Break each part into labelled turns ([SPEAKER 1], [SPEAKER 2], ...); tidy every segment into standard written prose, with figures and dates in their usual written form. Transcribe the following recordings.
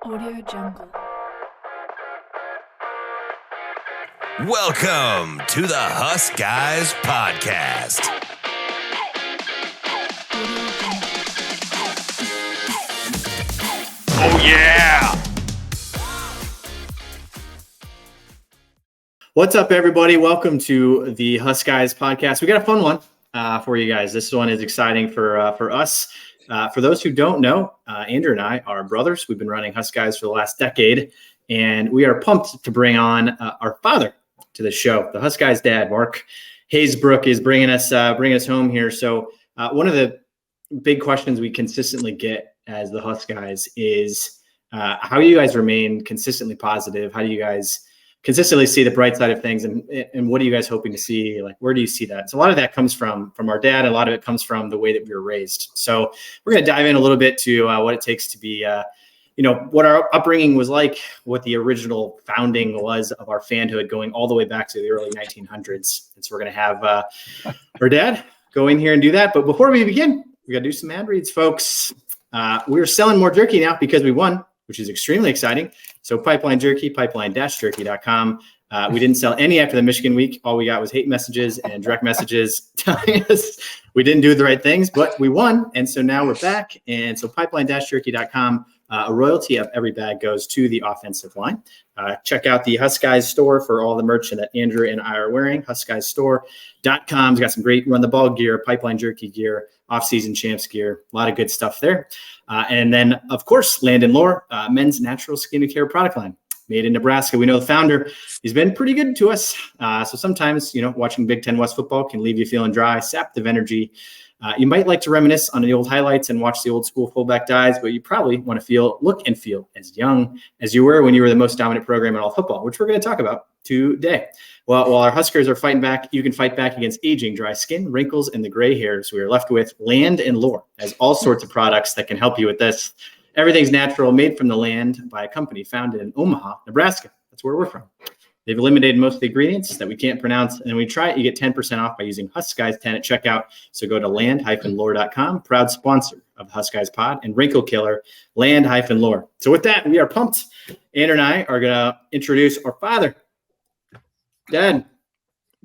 [SPEAKER 1] Audio Jungle.
[SPEAKER 2] Welcome to the HuskGuys podcast. Oh yeah!
[SPEAKER 3] What's up, everybody? Welcome to the HuskGuys podcast. We got a fun one for you guys. This one is exciting for us. For those who don't know, Andrew and I are brothers. We've been running HuskGuys for the last decade, and we are pumped to bring on our father to the show. The HuskGuys dad, Mark Haysbrook, is bringing us home here. So one of the big questions we consistently get as the HuskGuys is how do you guys remain consistently positive? How do you guys consistently see the bright side of things, and what are you guys hoping to see? Like, where do you see that? So a lot of that comes from our dad, and a lot of it comes from the way that we were raised. So we're going to dive in a little bit to what it takes to be, what our upbringing was like, what the original founding was of our Fanhood, going all the way back to the early 1900s. And so we're going to have our dad go in here and do that. But before we begin, we got to do some ad reads, folks. We're selling more jerky now because we won, which is extremely exciting. So Pipeline Jerky, pipeline-jerky.com. We didn't sell any after the Michigan week. All we got was hate messages and direct messages telling us we didn't do the right things, but we won. And so now we're back. And so pipeline-jerky.com, a royalty of every bag goes to the offensive line. Check out the HuskGuys store for all the merch that Andrew and I are wearing. HuskGuysStore.com's got some great run the ball gear, Pipeline Jerky gear, off-season champs gear, a lot of good stuff there. And then, of course, Land and Lore, men's natural skincare product line made in Nebraska. We know the founder, he's been pretty good to us. So sometimes, watching Big Ten West football can leave you feeling dry, sapped of energy. You might like to reminisce on the old highlights and watch the old school fullback dives, but you probably want to look and feel as young as you were when you were the most dominant program in all football, which we're going to talk about today. Well, while our Huskers are fighting back, you can fight back against aging, dry skin, wrinkles, and the gray hairs. We are left with Land and Lore as all sorts of products that can help you with this. Everything's natural, made from the land by a company founded in Omaha, Nebraska. That's where we're from. They've eliminated most of the ingredients that we can't pronounce, and when you try it, you get 10% off by using HuskGuys 10 at checkout. So go to land-lore.com, proud sponsor of the HuskGuys pod, and wrinkle killer, Land-Lore. So with that, we are pumped. Andrew and I are going to introduce our father. Dad,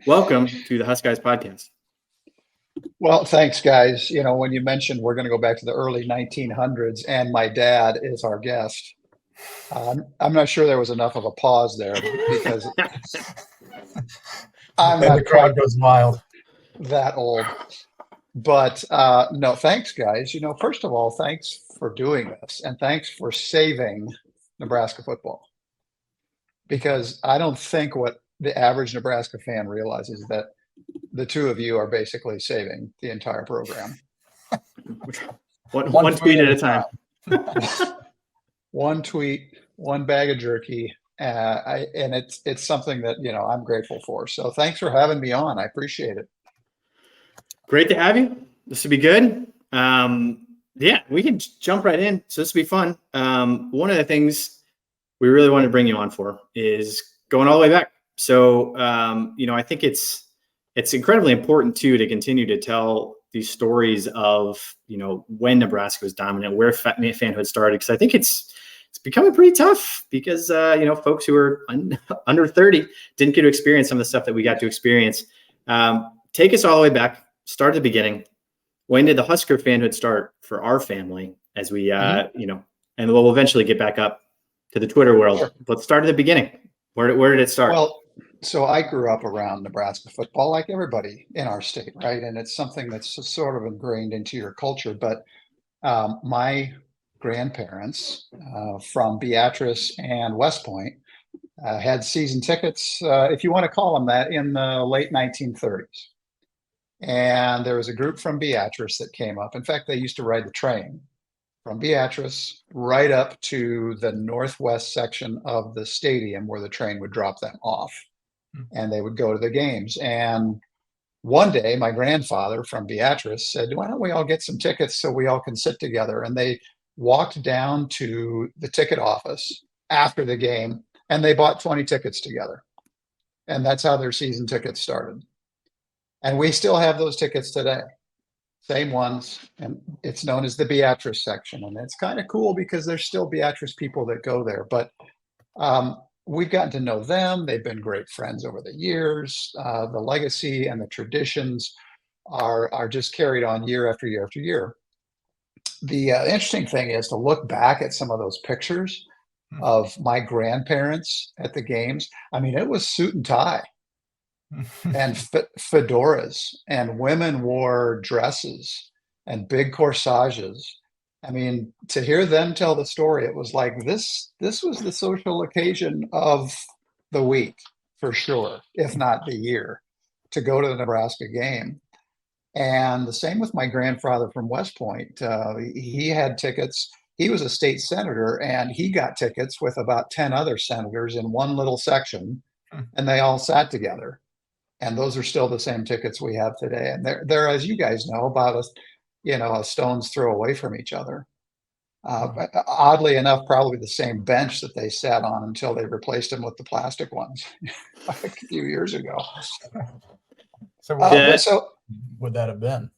[SPEAKER 3] welcome to the HuskGuys podcast.
[SPEAKER 4] Well, thanks, guys. When you mentioned we're going to go back to the early 1900s and my dad is our guest, I'm not sure there was enough of a pause there because I'm not
[SPEAKER 5] the crowd goes wild.
[SPEAKER 4] That old. But no, thanks, guys. First of all, thanks for doing this, and thanks for saving Nebraska football, because I don't think what the average Nebraska fan realizes that the two of you are basically saving the entire program.
[SPEAKER 3] One tweet at a time.
[SPEAKER 4] One tweet, one bag of jerky, and it's something that I'm grateful for. So thanks for having me on. I appreciate it.
[SPEAKER 3] Great to have you. This will be good. Yeah, we can jump right in. So this will be fun. One of the things we really wanted to bring you on for is going all the way back. So I think it's incredibly important too to continue to tell these stories of when Nebraska was dominant, where Fanhood started, because I think it's becoming pretty tough because folks who are under 30 didn't get to experience some of the stuff that we got to experience. Take us all the way back, start at the beginning. When did the Husker Fanhood start for our family? As we and we'll eventually get back up to the Twitter world. Sure. Let's start at the beginning. Where did it start?
[SPEAKER 4] Well, so I grew up around Nebraska football, like everybody in our state, right? And it's something that's sort of ingrained into your culture. But my grandparents from Beatrice and West Point had season tickets, if you want to call them that, in the late 1930s. And there was a group from Beatrice that came up. In fact, they used to ride the train from Beatrice right up to the northwest section of the stadium where the train would drop them off. And they would go to the games. And one day, my grandfather from Beatrice said, why don't we all get some tickets so we all can sit together? And they walked down to the ticket office after the game, and they bought 20 tickets together. And that's how their season tickets started. And we still have those tickets today. Same ones, and it's known as the Beatrice section, and it's kind of cool because there's still Beatrice people that go there. But we've gotten to know them. They've been great friends over the years. The legacy and the traditions are just carried on year after year after year. The interesting thing is to look back at some of those pictures of my grandparents at the games. I mean, it was suit and tie and fedoras, and women wore dresses and big corsages. I mean, to hear them tell the story, it was like this was the social occasion of the week for sure, if not the year, to go to the Nebraska game. And the same with my grandfather from West Point. He had tickets. He was a state senator, and he got tickets with about 10 other senators in one little section, and they all sat together. And those are still the same tickets we have today. And they're, as you guys know, about a stone's throw away from each other. Oddly enough, probably the same bench that they sat on until they replaced them with the plastic ones a few years ago.
[SPEAKER 1] So what would that have been?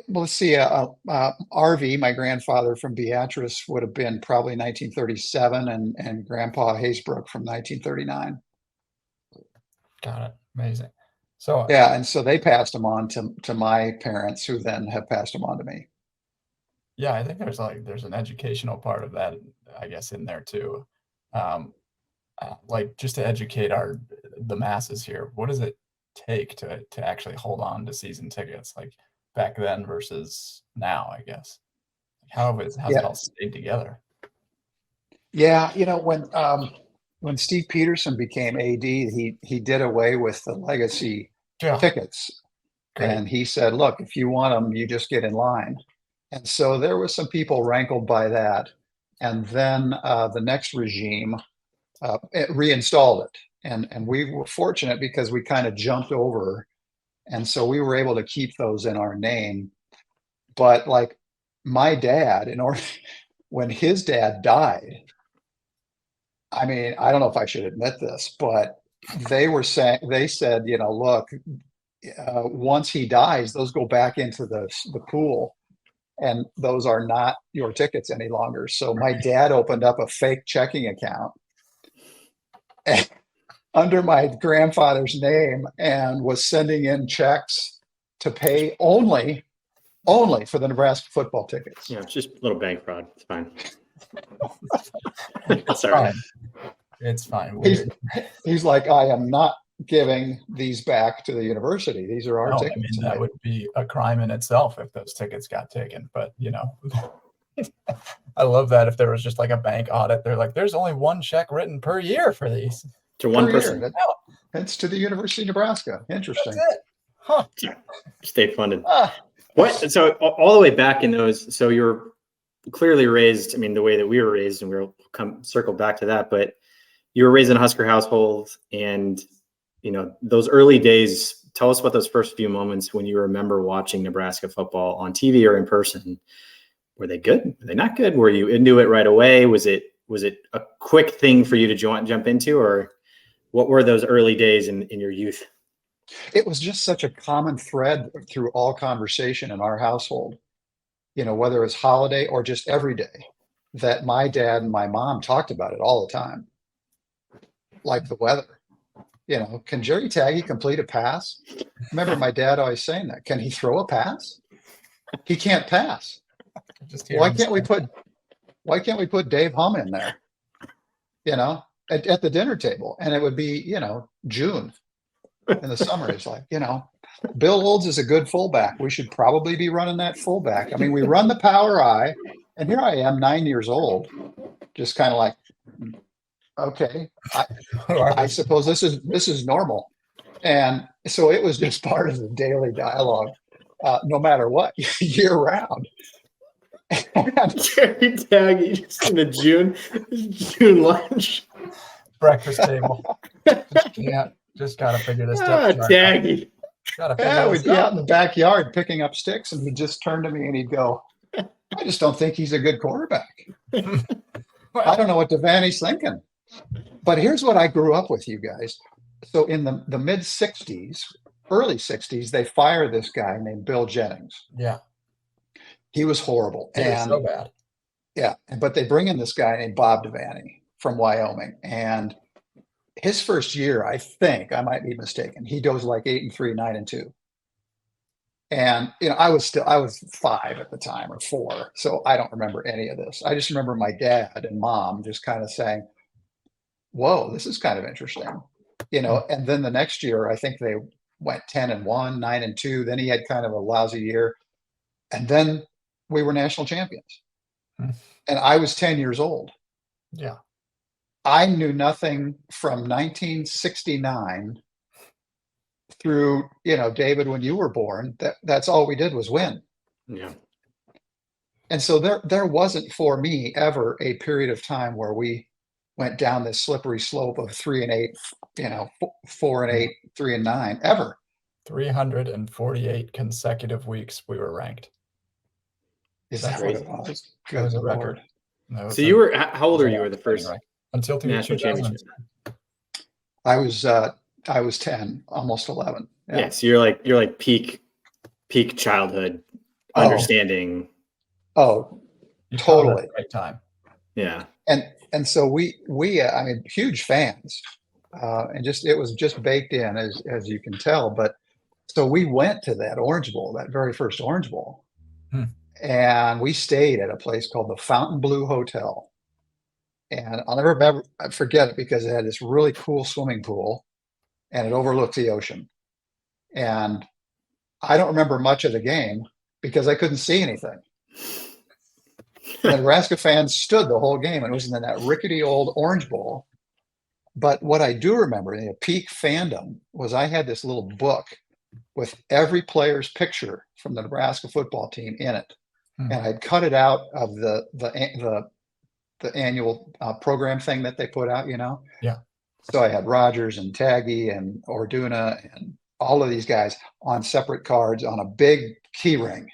[SPEAKER 4] Let's see. RV, my grandfather from Beatrice, would have been probably 1937, and Grandpa Haysbrook from 1939.
[SPEAKER 1] Got it. Amazing. So
[SPEAKER 4] yeah, and so they passed them on to my parents, who then have passed them on to me.
[SPEAKER 1] Yeah, I think there's an educational part of that, I guess, in there too. Like, just to educate the masses here, what does it take to actually hold on to season tickets, like back then versus now, I guess? How's it all stayed together?
[SPEAKER 4] Yeah, when Steve Peterson became AD, he did away with the legacy tickets. Great. And he said, look, if you want them, you just get in line. And so there was some people rankled by that. And then the next regime reinstalled it. And we were fortunate because we kind of jumped over. And so we were able to keep those in our name. But like my dad, when his dad died, I mean, I don't know if I should admit this, but they said, look, once he dies, those go back into the pool, and those are not your tickets any longer. So my dad opened up a fake checking account under my grandfather's name and was sending in checks to pay only for the Nebraska football tickets.
[SPEAKER 3] Yeah, it's just a little bank fraud. It's fine.
[SPEAKER 1] It's all right. It's fine.
[SPEAKER 4] He's like, I am not giving these back to the university. These are our tickets.
[SPEAKER 1] I mean, that would be a crime in itself if those tickets got taken. But I love that if there was just like a bank audit, they're like, there's only one check written per year for these.
[SPEAKER 3] To one person.
[SPEAKER 4] That's to the University of Nebraska. Interesting.
[SPEAKER 1] That's it. Huh.
[SPEAKER 3] State funded. What? So all the way back in those, so you're clearly raised, I mean, the way that we were raised, and we'll circle back to that, but you were raised in a Husker household, and those early days, tell us about those first few moments when you remember watching Nebraska football on TV or in person. Were they good? Were they not good? Were you into it right away? Was it a quick thing for you to jump into, or what were those early days in your youth?
[SPEAKER 4] It was just such a common thread through all conversation in our household, whether it was holiday or just every day, that my dad and my mom talked about it all the time. Like the weather, can Jerry Taggy complete a pass? Remember my dad always saying that. Can he throw a pass? He can't pass. Why can't we put Dave Hum in there, at the dinner table? And it would be, June in the summer. It's like, Bill Olds is a good fullback. We should probably be running that fullback. I mean, we run the power I, and here I am, 9 years old, just kind of like, okay, I suppose this is normal. And so it was just part of the daily dialogue, no matter what, year round.
[SPEAKER 3] Jerry Taggy just in the June lunch.
[SPEAKER 1] Breakfast table. Just got to figure this stuff out.
[SPEAKER 3] Taggy.
[SPEAKER 4] We'd be out in the backyard picking up sticks, and he'd just turn to me and he'd go, I just don't think he's a good quarterback. I don't know what Devaney's thinking. But here's what I grew up with, you guys. So in the mid 60s, early 60s, they fire this guy named Bill Jennings.
[SPEAKER 1] Yeah.
[SPEAKER 4] He was horrible.
[SPEAKER 1] He was so bad.
[SPEAKER 4] Yeah, but they bring in this guy named Bob Devaney from Wyoming, and his first year, I think, I might be mistaken, he goes like 8-3, 9-2. And I was 5 at the time, or 4, so I don't remember any of this. I just remember my dad and mom just kind of saying, "Whoa, this is kind of interesting," And then the next year, I think they went 10-1, 9-2. Then he had kind of a lousy year, and then we were national champions. And I was 10 years old.
[SPEAKER 1] Yeah.
[SPEAKER 4] I knew nothing from 1969 through, David, when you were born. That's all we did was win.
[SPEAKER 3] Yeah.
[SPEAKER 4] And so there wasn't for me ever a period of time where we went down this slippery slope of 3-8, 4-8, 3-9, ever.
[SPEAKER 1] 348 consecutive weeks we were ranked.
[SPEAKER 4] Is that what it was?
[SPEAKER 1] That was a record. No,
[SPEAKER 3] So you were, how old are you at the first
[SPEAKER 1] until
[SPEAKER 3] national championship?
[SPEAKER 4] I was 10, almost 11.
[SPEAKER 3] Yeah. So you're like peak childhood understanding.
[SPEAKER 4] Oh, totally.
[SPEAKER 1] Right time.
[SPEAKER 3] Yeah.
[SPEAKER 4] And so we I mean, huge fans, and it was just baked in, as you can tell. But so we went to that Orange Bowl, that very first Orange Bowl, and we stayed at a place called the Fontainebleau Hotel. And I'll never forget it because it had this really cool swimming pool, and it overlooked the ocean. And I don't remember much of the game because I couldn't see anything. The Nebraska fans stood the whole game, and it was in that rickety old Orange Bowl. But what I do remember in the peak fandom was I had this little book with every player's picture from the Nebraska football team in it, and I'd cut it out of the annual program thing that they put out.
[SPEAKER 1] Yeah.
[SPEAKER 4] So I had Rogers and Taggy and Orduna and all of these guys on separate cards on a big key ring.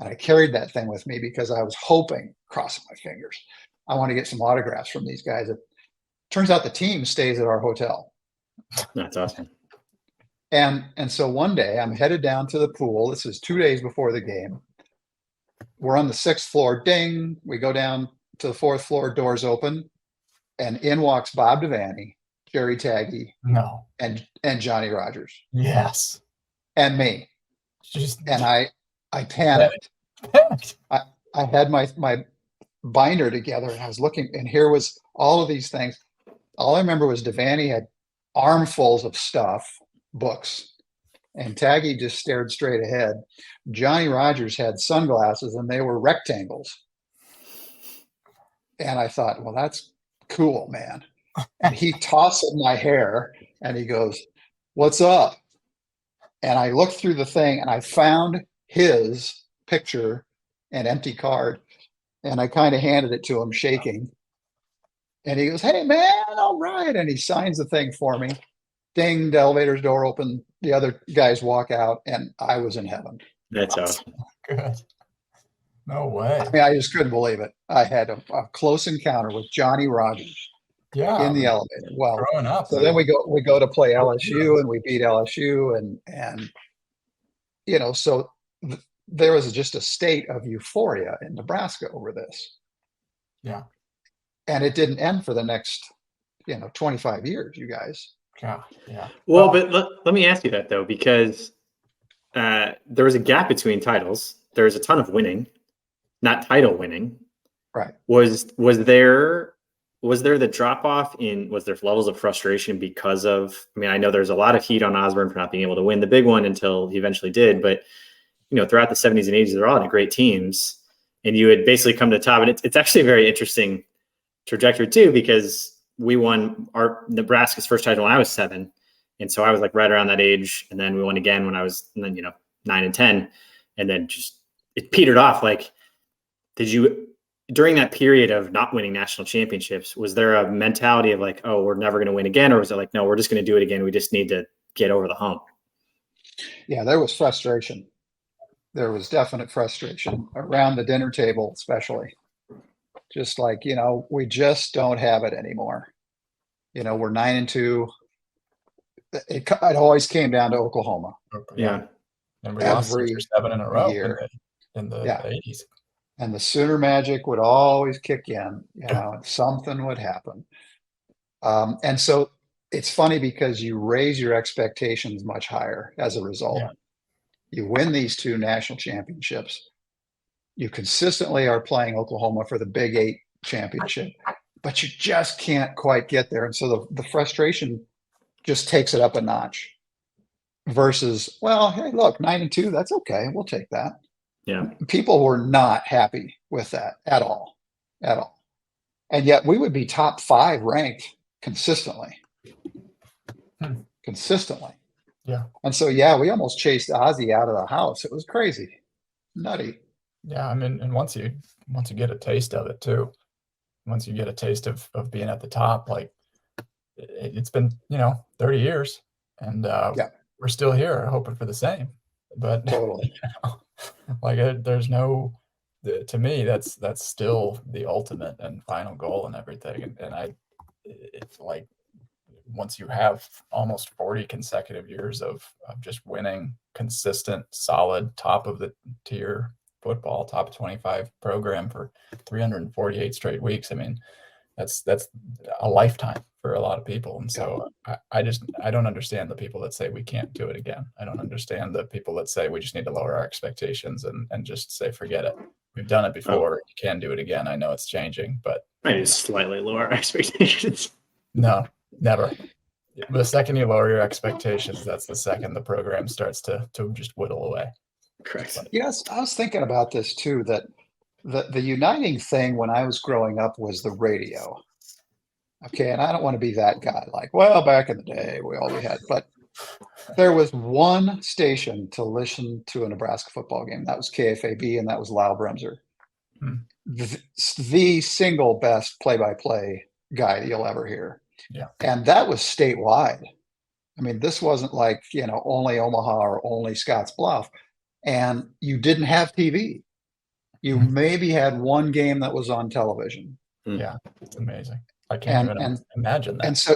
[SPEAKER 4] And I carried that thing with me because I was hoping, crossing my fingers, I want to get some autographs from these guys. It turns out the team stays at our hotel.
[SPEAKER 3] That's awesome.
[SPEAKER 4] And so one day I'm headed down to the pool. This is 2 days before the game. We're on the 6th floor. Ding. We go down to the 4th floor, doors open, and in walks Bob Devaney, Jerry Taggy, and Johnny Rogers.
[SPEAKER 1] Yes.
[SPEAKER 4] And me. And I panicked. I had my binder together, and I was looking, and here was all of these things. All I remember was Devaney had armfuls of stuff, books, and Taggy just stared straight ahead. Johnny Rogers had sunglasses, and they were rectangles. And I thought, well, that's cool, man. And he tossed my hair, and he goes, "What's up?" And I looked through the thing, and I found his picture, an empty card, and I kind of handed it to him, shaking. And he goes, "Hey, man, all right." And he signs the thing for me. Ding, the elevator's door open. The other guys walk out, and I was in heaven.
[SPEAKER 3] That's awesome.
[SPEAKER 1] Good. No way.
[SPEAKER 4] I mean, I just couldn't believe it. I had a close encounter with Johnny Rogers in the elevator. Well,
[SPEAKER 1] growing up.
[SPEAKER 4] So then we go to play LSU, and we beat LSU, and so there was just a state of euphoria in Nebraska over this.
[SPEAKER 1] Yeah.
[SPEAKER 4] And it didn't end for the next, 25 years, you guys.
[SPEAKER 1] Yeah.
[SPEAKER 3] Well, but let me ask you that, though, because there was a gap between titles. There was a ton of winning, not title winning.
[SPEAKER 4] Right.
[SPEAKER 3] Was there the drop off was there levels of frustration because of, I know there's a lot of heat on Osborne for not being able to win the big one until he eventually did, but throughout the 70s and 80s, they're all in great teams, and you had basically come to the top. And it's actually a very interesting trajectory too, because we won our Nebraska's first title when I was 7. And so I was like right around that age. And then we won again when I was 9 and 10, and then just, it petered off. Like, during that period of not winning national championships, was there a mentality of like, oh, we're never going to win again? Or was it like, no, we're just going to do it again. We just need to get over the hump.
[SPEAKER 4] Yeah, there was frustration. There was definite frustration around the dinner table, especially. Just like, we just don't have it anymore. We're 9-2. it always came down to Oklahoma
[SPEAKER 3] Yeah.
[SPEAKER 1] And we lost 6 or
[SPEAKER 4] every
[SPEAKER 1] 7 in a row
[SPEAKER 4] year.
[SPEAKER 1] in the
[SPEAKER 4] Yeah.
[SPEAKER 1] 80s.
[SPEAKER 4] And the Sooner magic would always kick in, and something would happen. And so it's funny because you raise your expectations much higher as a result.
[SPEAKER 1] Yeah.
[SPEAKER 4] You win these 2 national championships. You consistently are playing Oklahoma for the Big 8 championship, but you just can't quite get there. And so the frustration just takes it up a notch versus, well, hey, look, 9-2, that's okay. We'll take that.
[SPEAKER 3] Yeah.
[SPEAKER 4] People were not happy with that at all. And yet we would be top 5 ranked consistently. Consistently.
[SPEAKER 1] Yeah.
[SPEAKER 4] And so, yeah, we almost chased Ozzy out of the house. It was crazy. Nutty.
[SPEAKER 1] Yeah. I mean, and once you get a taste of it too, once you get a taste of being at the top, like it's been, 30 years and we're still here hoping for the same, but
[SPEAKER 4] Totally.
[SPEAKER 1] there's no, to me, that's still the ultimate and final goal and everything. And it's like, once you have almost 40 consecutive years of just winning consistent, solid, top of the tier football, top 25 program for 348 straight weeks. I mean, that's a lifetime for a lot of people. And so I don't understand the people that say we can't do it again. I don't understand the people that say we just need to lower our expectations and just say, forget it. We've done it before. You can do it again. I know it's changing, but
[SPEAKER 3] I just slightly lower our expectations.
[SPEAKER 1] No, never. The second you lower your expectations, that's the second the program starts to just whittle away.
[SPEAKER 3] Correct.
[SPEAKER 4] Yes, I was thinking about this too, that the uniting thing when I was growing up was the radio. Okay, and I don't want to be that guy, like, well, back in the day, we had, but there was one station to listen to a Nebraska football game. That was KFAB, and that was Lyle Bremser. The single best play-by-play guy that you'll ever hear.
[SPEAKER 1] Yeah.
[SPEAKER 4] And that was statewide. I mean, this wasn't like, only Omaha or only Scotts Bluff. And you didn't have TV. You maybe had one game that was on television.
[SPEAKER 1] Yeah, it's amazing. I can't even imagine that.
[SPEAKER 4] And so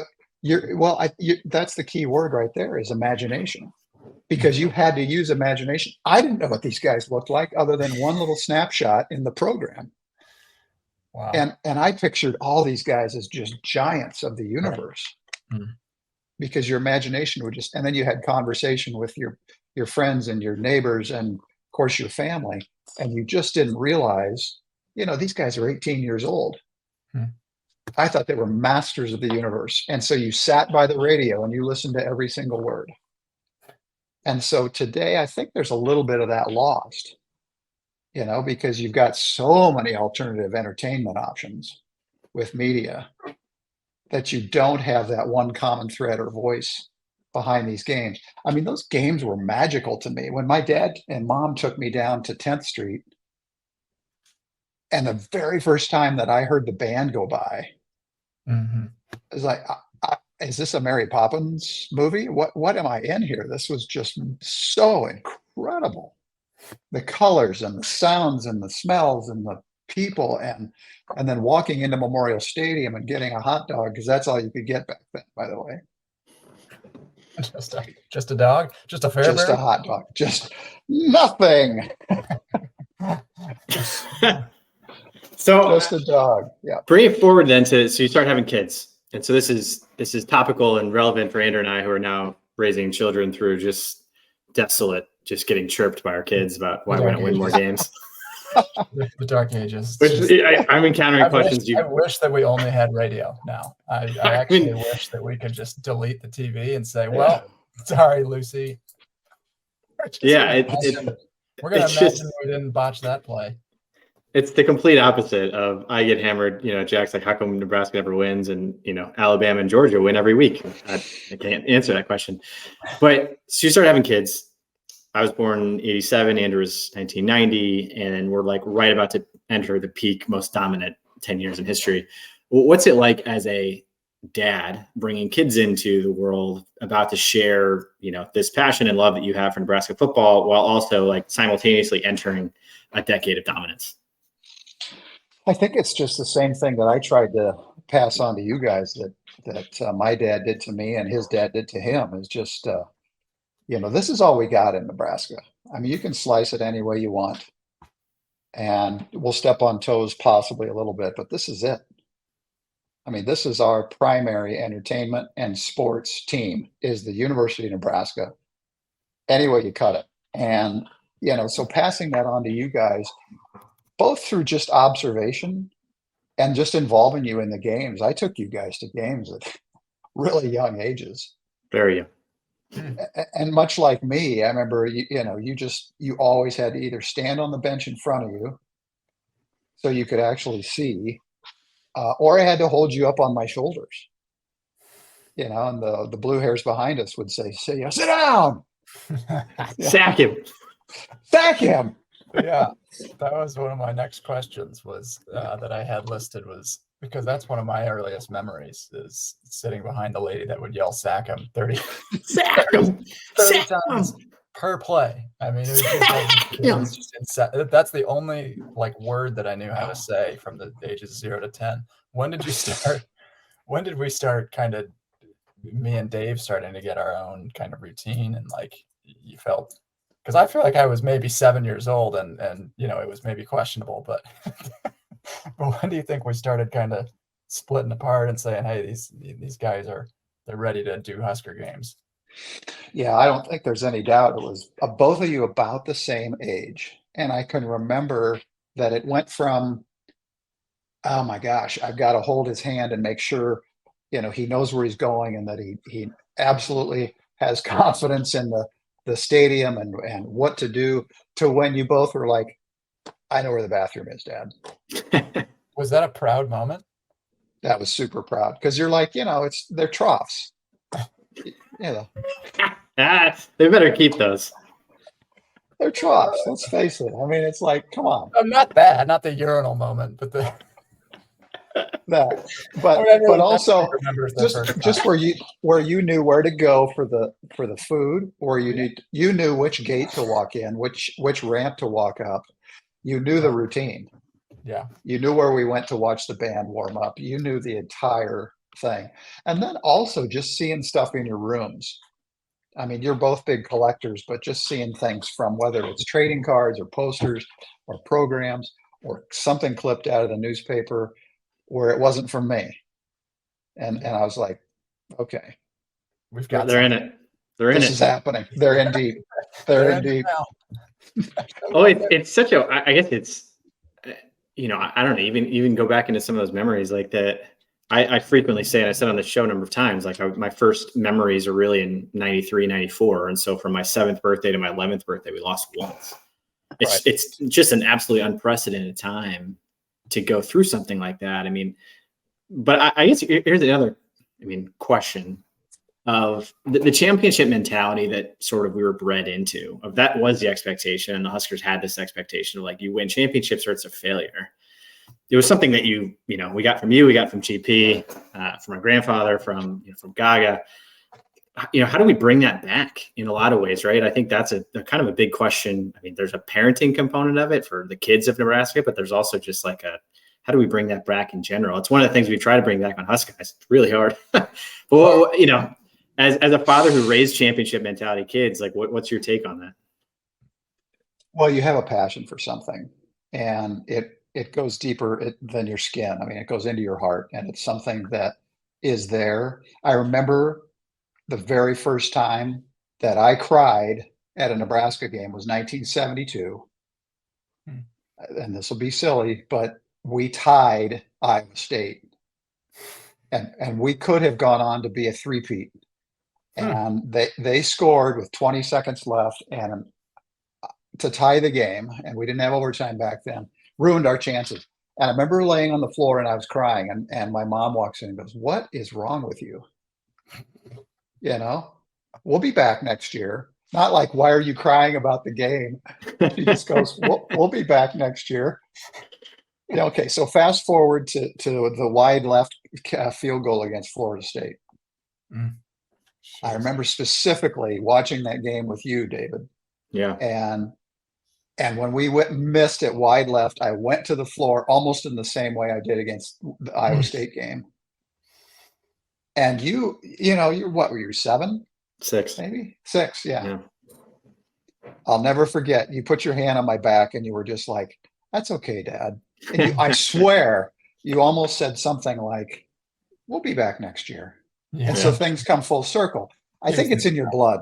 [SPEAKER 4] that's the key word right there is imagination, because you had to use imagination. I didn't know what these guys looked like other than one little snapshot in the program.
[SPEAKER 1] Wow.
[SPEAKER 4] And I pictured all these guys as just giants of the universe, because your imagination would just, and then you had conversation with your friends and your neighbors and of course your family, and you just didn't realize, these guys are 18 years old. I thought they were masters of the universe. And so you sat by the radio and you listened to every single word. And so today, I think there's a little bit of that lost, because you've got so many alternative entertainment options with media that you don't have that one common thread or voice behind these games. I mean, those games were magical to me. When my dad and mom took me down to 10th Street, and the very first time that I heard the band go by, it was like, is this a Mary Poppins movie? What am I in here? This was just so incredible. The colors and the sounds and the smells and the people, and then walking into Memorial Stadium and getting a hot dog, because that's all you could get back then, by the way.
[SPEAKER 1] Just a dog? Just a Fairbury?
[SPEAKER 4] Just a hot dog. Just nothing.
[SPEAKER 3] So
[SPEAKER 4] just a dog. Yeah.
[SPEAKER 3] Bring it forward then so you start having kids. And so this is topical and relevant for Andrew and I, who are now raising children through just getting chirped by our kids about why we don't win more games.
[SPEAKER 1] The dark ages.
[SPEAKER 3] I'm encountering questions.
[SPEAKER 1] I wish that we only had radio now. I actually wish that we could just delete the TV and say, well, sorry, Lucy. We're going to imagine we didn't botch that play.
[SPEAKER 3] It's the complete opposite of I get hammered. Jack's like, how come Nebraska never wins? And, Alabama and Georgia win every week. I can't answer that question. But so you start having kids. I was born in 87, Andrew was 1990, and we're like right about to enter the peak, most dominant 10 years in history. What's it like as a dad bringing kids into the world, about to share, this passion and love that you have for Nebraska football, while also like simultaneously entering a decade of dominance?
[SPEAKER 4] I think it's just the same thing that I tried to pass on to you guys that my dad did to me and his dad did to him is just, this is all we got in Nebraska. I mean, you can slice it any way you want, and we'll step on toes possibly a little bit, but this is it. I mean, this is our primary entertainment and sports team is the University of Nebraska, any way you cut it. And, so passing that on to you guys, both through just observation and just involving you in the games. I took you guys to games at really young ages.
[SPEAKER 3] Very young.
[SPEAKER 4] And much like me, I remember, you always had to either stand on the bench in front of you so you could actually see, or I had to hold you up on my shoulders, and the blue hairs behind us would say, sit down,
[SPEAKER 3] Sack him.
[SPEAKER 4] sack him.
[SPEAKER 1] Yeah, that was one of my next questions was that I had listed was because that's one of my earliest memories is sitting behind the lady that would yell sack him 30,
[SPEAKER 3] Sack him.
[SPEAKER 1] 30
[SPEAKER 3] Sack
[SPEAKER 1] times
[SPEAKER 3] him.
[SPEAKER 1] per play. I mean, it was just insane. That's the only word that I knew how to say from the ages 0 to 10. When did we start kind of me and Dave starting to get our own kind of routine and you felt, because I feel like I was maybe 7 years old and it was maybe questionable, but but when do you think we started kind of splitting apart and saying, hey, these guys they're ready to do Husker games?
[SPEAKER 4] Yeah, I don't think there's any doubt it was both of you about the same age. And I can remember that it went from, oh my gosh, I've got to hold his hand and make sure, he knows where he's going and that he absolutely has confidence in the stadium and what to do, to when you both were like, I know where the bathroom is, Dad.
[SPEAKER 1] Was that a proud moment?
[SPEAKER 4] That was super proud because you're like, they're troughs.
[SPEAKER 3] They better keep those.
[SPEAKER 4] They're troughs. Let's face it. I mean, it's like, come on.
[SPEAKER 1] Not that, not the urinal moment, but the
[SPEAKER 4] that. But also just where you knew where to go for the food, or you knew which gate to walk in, which ramp to walk up. You knew the routine.
[SPEAKER 1] Yeah.
[SPEAKER 4] You knew where we went to watch the band warm up. You knew the entire thing. And then also just seeing stuff in your rooms. I mean, you're both big collectors, but just seeing things from whether it's trading cards or posters or programs or something clipped out of the newspaper where it wasn't from me. And I was like, okay.
[SPEAKER 3] They're in it. They're in it.
[SPEAKER 4] This is happening. They're in deep. They're in deep.
[SPEAKER 3] Oh, it's such I guess it's, I don't know, even go back into some of those memories like that. I frequently say, and I said on the show a number of times, my first memories are really in 93, 94. And so from my 7th birthday to my 11th birthday, we lost once. It's just an absolutely unprecedented time to go through something like that. I mean, but I guess here's the other, question of the championship mentality that sort of we were bred into. Of that was the expectation, and the Huskers had this expectation of you win championships or it's a failure. It was something that we got from you, we got from GP, from my grandfather, from Gaga. How do we bring that back in a lot of ways, right? I think that's a kind of a big question. I mean, there's a parenting component of it for the kids of Nebraska, but there's also just how do we bring that back in general? It's one of the things we try to bring back on HuskGuys. It's really hard. But as a father who raised championship mentality kids, what's your take on that?
[SPEAKER 4] Well, you have a passion for something, and it goes deeper than your skin. I mean, it goes into your heart, and it's something that is there. I remember the very first time that I cried at a Nebraska game was 1972. And this will be silly, but we tied Iowa State. And we could have gone on to be a three-peat. And they scored with 20 seconds left and to tie the game, and we didn't have overtime back then, ruined our chances. And I remember laying on the floor and I was crying, and my mom walks in and goes, "What is wrong with you? We'll be back next year." Not like, "Why are you crying about the game?" She just goes, we'll be back next year. Okay, so fast forward to the wide left field goal against Florida State. I remember specifically watching that game with you, David.
[SPEAKER 3] Yeah.
[SPEAKER 4] And when we missed it wide left, I went to the floor almost in the same way I did against the Iowa State game. And you're what were you, 7?
[SPEAKER 3] 6.
[SPEAKER 4] Maybe 6. Yeah.
[SPEAKER 3] Yeah.
[SPEAKER 4] I'll never forget. You put your hand on my back and you were just like, "That's okay, Dad." And I swear you almost said something like, "We'll be back next year."
[SPEAKER 1] Yeah.
[SPEAKER 4] And so things come full circle. I think it's in your blood.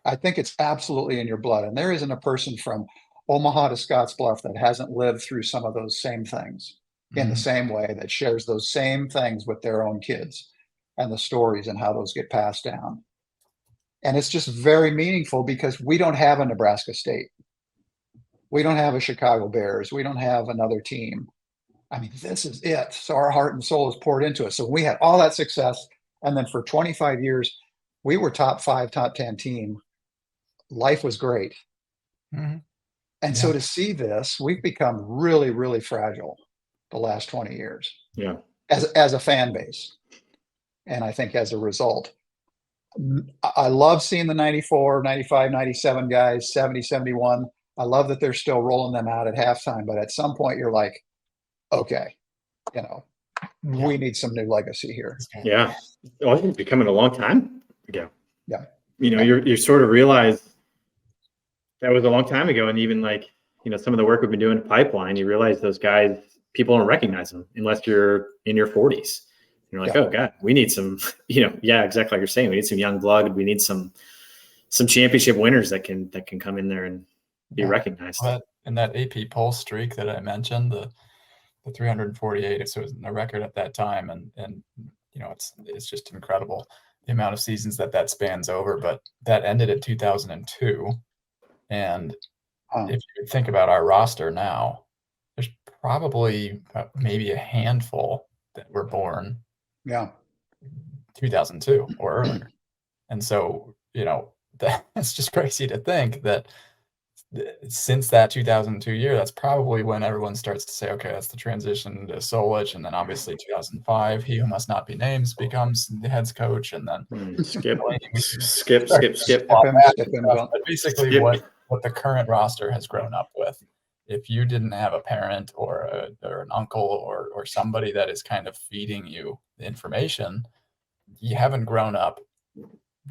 [SPEAKER 4] I think it's absolutely in your blood. And there isn't a person from Omaha to Scottsbluff that hasn't lived through some of those same things in the same way, that shares those same things with their own kids and the stories and how those get passed down. And it's just very meaningful because we don't have a Nebraska State. We don't have a Chicago Bears. We don't have another team. I mean, this is it. So our heart and soul is poured into it. So we had all that success. And then for 25 years, we were top 5, top 10 team. Life was great. And so to see this, we've become really, really fragile the last 20 years.
[SPEAKER 3] Yeah.
[SPEAKER 4] As a fan base. And I think as a result, I love seeing the 94, 95, 97 guys, 70, 71. I love that they're still rolling them out at halftime. But at some point, you're like, okay, we need some new legacy here.
[SPEAKER 3] Yeah. Oh, I think it's becoming a long time ago.
[SPEAKER 4] Yeah.
[SPEAKER 3] You sort of realize that was a long time ago. And even like, some of the work we've been doing in pipeline, you realize those guys, people don't recognize them unless you're in your 40s. You're like, oh God, we need some, exactly like you're saying. We need some young blood. We need some championship winners that can come in there and be recognized.
[SPEAKER 1] And that AP poll streak that I mentioned, the 348, so it was a record at that time, and it's just incredible the amount of seasons that spans over. But that ended in 2002, and if you think about our roster now, there's probably maybe a handful that were born 2002 or earlier. And so, that's just crazy to think that since that 2002 year, that's probably when everyone starts to say, okay, that's the transition to Solich. And then obviously 2005, he who must not be named becomes the head's coach. And then
[SPEAKER 3] skip.
[SPEAKER 1] But basically what the current roster has grown up with. If you didn't have a parent or an uncle or somebody that is kind of feeding you the information, you haven't grown up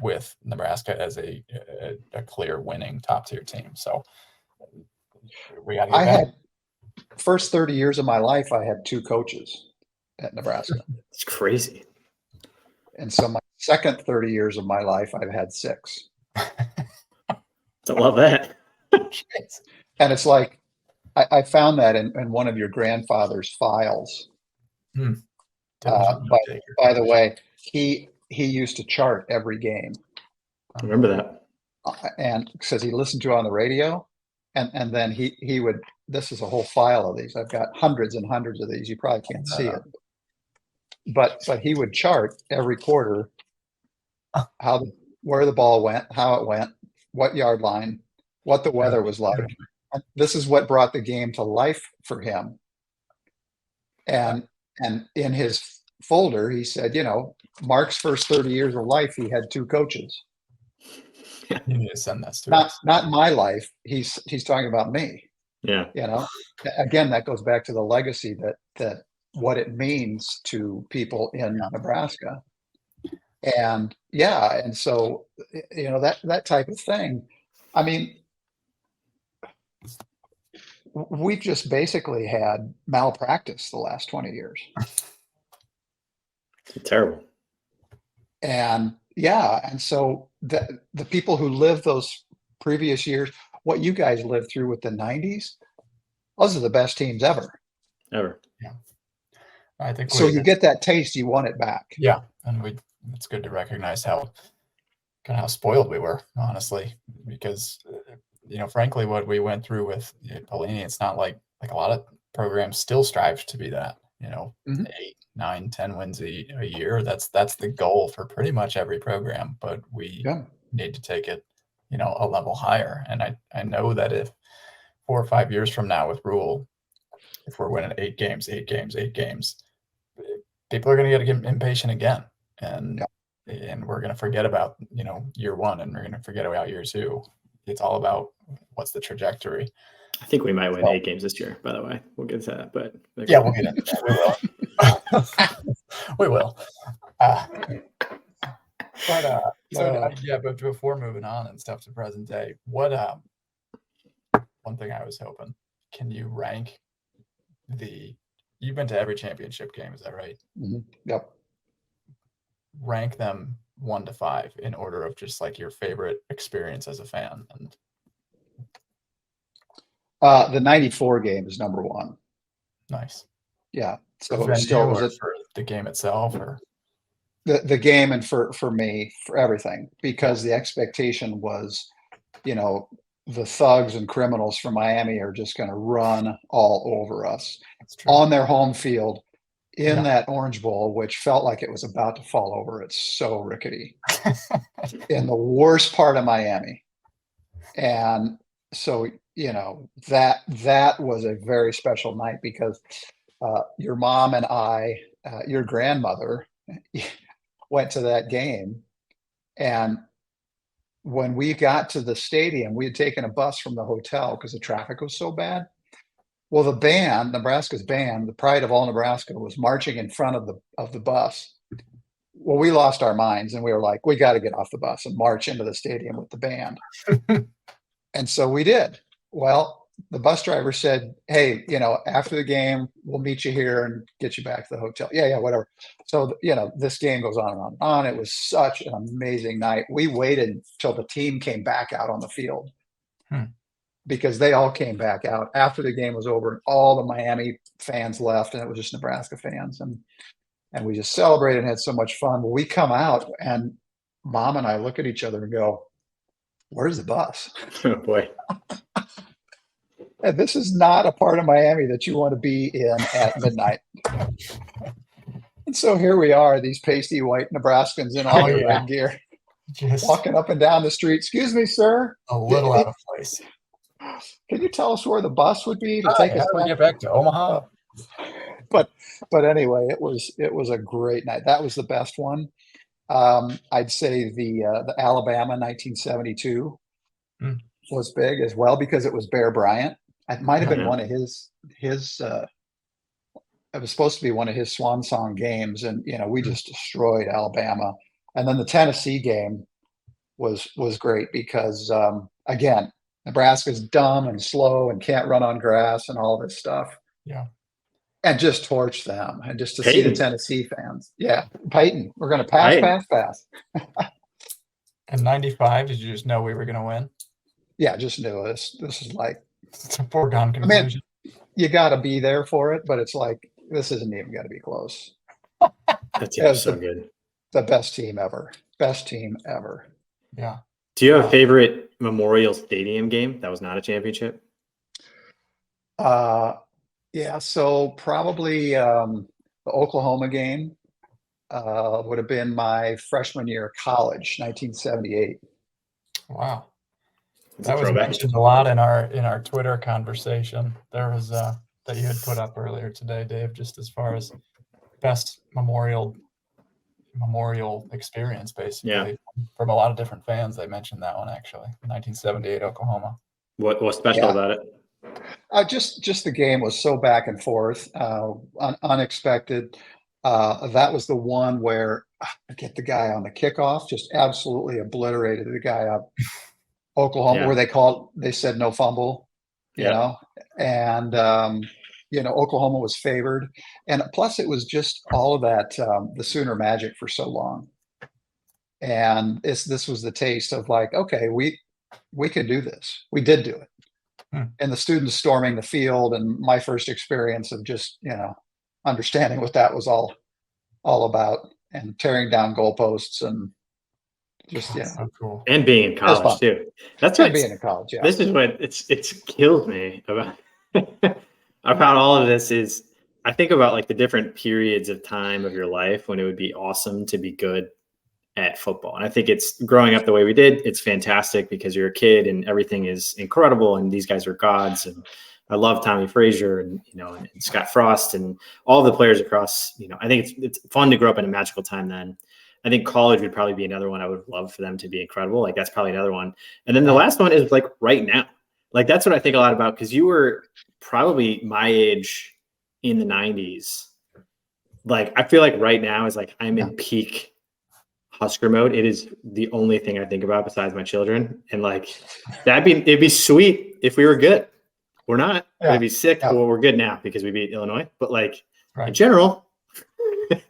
[SPEAKER 1] with Nebraska as a clear winning top tier team. So we got to get back.
[SPEAKER 4] First 30 years of my life, I had 2 coaches at Nebraska.
[SPEAKER 3] It's crazy.
[SPEAKER 4] And so my second 30 years of my life, I've had 6.
[SPEAKER 3] I love that.
[SPEAKER 4] And it's like, I found that in one of your grandfather's files. By the way, he used to chart every game.
[SPEAKER 3] I remember that.
[SPEAKER 4] And says he listened to it on the radio. And then he would, this is a whole file of these. I've got hundreds and hundreds of these. You probably can't see it. But he would chart every quarter where the ball went, how it went, what yard line, what the weather was like. And this is what brought the game to life for him. And in his folder, he said, Mark's first 30 years of life, he had 2 coaches.
[SPEAKER 1] You need to send that to us.
[SPEAKER 4] Not in my life. He's talking about me.
[SPEAKER 3] Yeah.
[SPEAKER 4] Again, that goes back to the legacy that what it means to people in Nebraska. And and so that type of thing. I mean, we've just basically had malpractice the last 20 years.
[SPEAKER 3] It's terrible.
[SPEAKER 4] And and so the people who lived those previous years, what you guys lived through with the 90s, those are the best teams ever.
[SPEAKER 1] Yeah. I think
[SPEAKER 4] so. You get that taste, you want it back.
[SPEAKER 1] Yeah. And it's good to recognize how spoiled we were, honestly, because frankly, what we went through with Pelini, it's not like a lot of programs still strive to be that, 8, 9, 10 wins a year. That's the goal for pretty much every program, but we need to take it, a level higher. And I know that if 4 or 5 years from now with Rule, if we're winning 8 games, people are going to get impatient again. And we're going to forget about, year 1, and we're going to forget about year 2. It's all about what's the trajectory.
[SPEAKER 3] I think we might win 8 games this year, by the way. We'll get to that, but
[SPEAKER 1] we'll get into that. We will. We will. Yeah, but before moving on and stuff to present day, what one thing I was hoping, can you rank you've been to every championship game, is that right?
[SPEAKER 4] Yep.
[SPEAKER 1] Rank them 1 to 5 in order of just like your favorite experience as a fan. And
[SPEAKER 4] The 94 game is number one.
[SPEAKER 1] nice.
[SPEAKER 4] Yeah. So
[SPEAKER 1] The
[SPEAKER 4] it was
[SPEAKER 1] venue
[SPEAKER 4] still,
[SPEAKER 1] or for the game itself, or
[SPEAKER 4] the game, and for me, for everything, because the expectation was, the thugs and criminals from Miami are just going to run all over us
[SPEAKER 1] that's true.
[SPEAKER 4] on their home field in
[SPEAKER 1] Yeah.
[SPEAKER 4] that Orange Bowl, which felt like it was about to fall over. It's so rickety in the worst part of Miami. And so, that was a very special night because your mom and I, your grandmother, went to that game. And when we got to the stadium, we had taken a bus from the hotel because the traffic was so bad. Well, the band, Nebraska's band, the pride of all Nebraska, was marching in front of the bus. Well, we lost our minds and we were like, we got to get off the bus and march into the stadium with the band. And so we did. Well, the bus driver said, hey, after the game, we'll meet you here and get you back to the hotel. Yeah, whatever. So, this game goes on and on and on. It was such an amazing night. We waited till the team came back out on the field because they all came back out after the game was over. And all the Miami fans left, and it was just Nebraska fans. And we just celebrated and had so much fun. But we come out, and Mom and I look at each other and go, where's the bus?
[SPEAKER 3] Oh boy.
[SPEAKER 4] And this is not a part of Miami that you want to be in at midnight. And so here we are, these pasty white Nebraskans in all their red gear,
[SPEAKER 1] just
[SPEAKER 4] walking up and down the street. Excuse me, sir.
[SPEAKER 1] a little out of place.
[SPEAKER 4] Can you tell us where the bus would be to take us
[SPEAKER 1] How do we
[SPEAKER 4] back?
[SPEAKER 1] get back to Omaha?
[SPEAKER 4] But anyway, it was a great night. That was the best one. I'd say the Alabama 1972 was big as well because it was Bear Bryant. It might have been one of his. It was supposed to be one of his swan song games, and we just destroyed Alabama. And then the Tennessee game was great because again, Nebraska's dumb and slow and can't run on grass and all this stuff.
[SPEAKER 1] Yeah.
[SPEAKER 4] And just torch them, and just to see the Tennessee fans. Yeah, Peyton, we're going to pass.
[SPEAKER 1] And 95, did you just know we were going to win?
[SPEAKER 4] Yeah, just knew this. This is like
[SPEAKER 1] it's a foregone conclusion.
[SPEAKER 4] I mean, you got to be there for it, but it's like this isn't even going to be close.
[SPEAKER 3] That team's so good.
[SPEAKER 4] The best team ever. Best team ever.
[SPEAKER 1] Yeah.
[SPEAKER 3] Do you have a favorite Memorial Stadium game that was not a championship?
[SPEAKER 4] Yeah, so probably the Oklahoma game would have been my freshman year of college, 1978.
[SPEAKER 1] Wow. That was mentioned a lot in our Twitter conversation. There was that you had put up earlier today, Dave, just as far as best memorial experience, basically. From a lot of different fans. They mentioned that one actually. 1978 Oklahoma.
[SPEAKER 3] What's special about it?
[SPEAKER 4] Just the game was so back and forth, unexpected. That was the one where I get the guy on the kickoff, just absolutely obliterated the guy up. Oklahoma, where they said no fumble, and Oklahoma was favored, and plus it was just all of that the Sooner magic for so long, and this was the taste of like, okay, we could do this. We did do it. And the students storming the field, and my first experience of just understanding what that was all about, and tearing down goalposts, and just
[SPEAKER 1] so cool.
[SPEAKER 3] And being in college too. That's what
[SPEAKER 4] being in college. Yeah,
[SPEAKER 3] this is what it's kills me about about all of this is I think about like the different periods of time of your life when it would be awesome to be good at football. And I think it's growing up the way we did. It's fantastic because you're a kid and everything is incredible. And these guys are gods. And I love Tommy Frazier and Scott Frost and all the players across, I think it's fun to grow up in a magical time then. I think college would probably be another one I would love for them to be incredible. Like that's probably another one. And then the last one is like right now. Like that's what I think a lot about because you were probably my age in the 90s. Like I feel like right now is like I'm in peak Husker mode, it is the only thing I think about besides my children. And like it'd be sweet if we were good. We're not.
[SPEAKER 1] Yeah.
[SPEAKER 3] It'd be sick.
[SPEAKER 4] Yeah.
[SPEAKER 3] Well, we're good now because we beat Illinois. But like
[SPEAKER 1] Right.
[SPEAKER 3] in general, in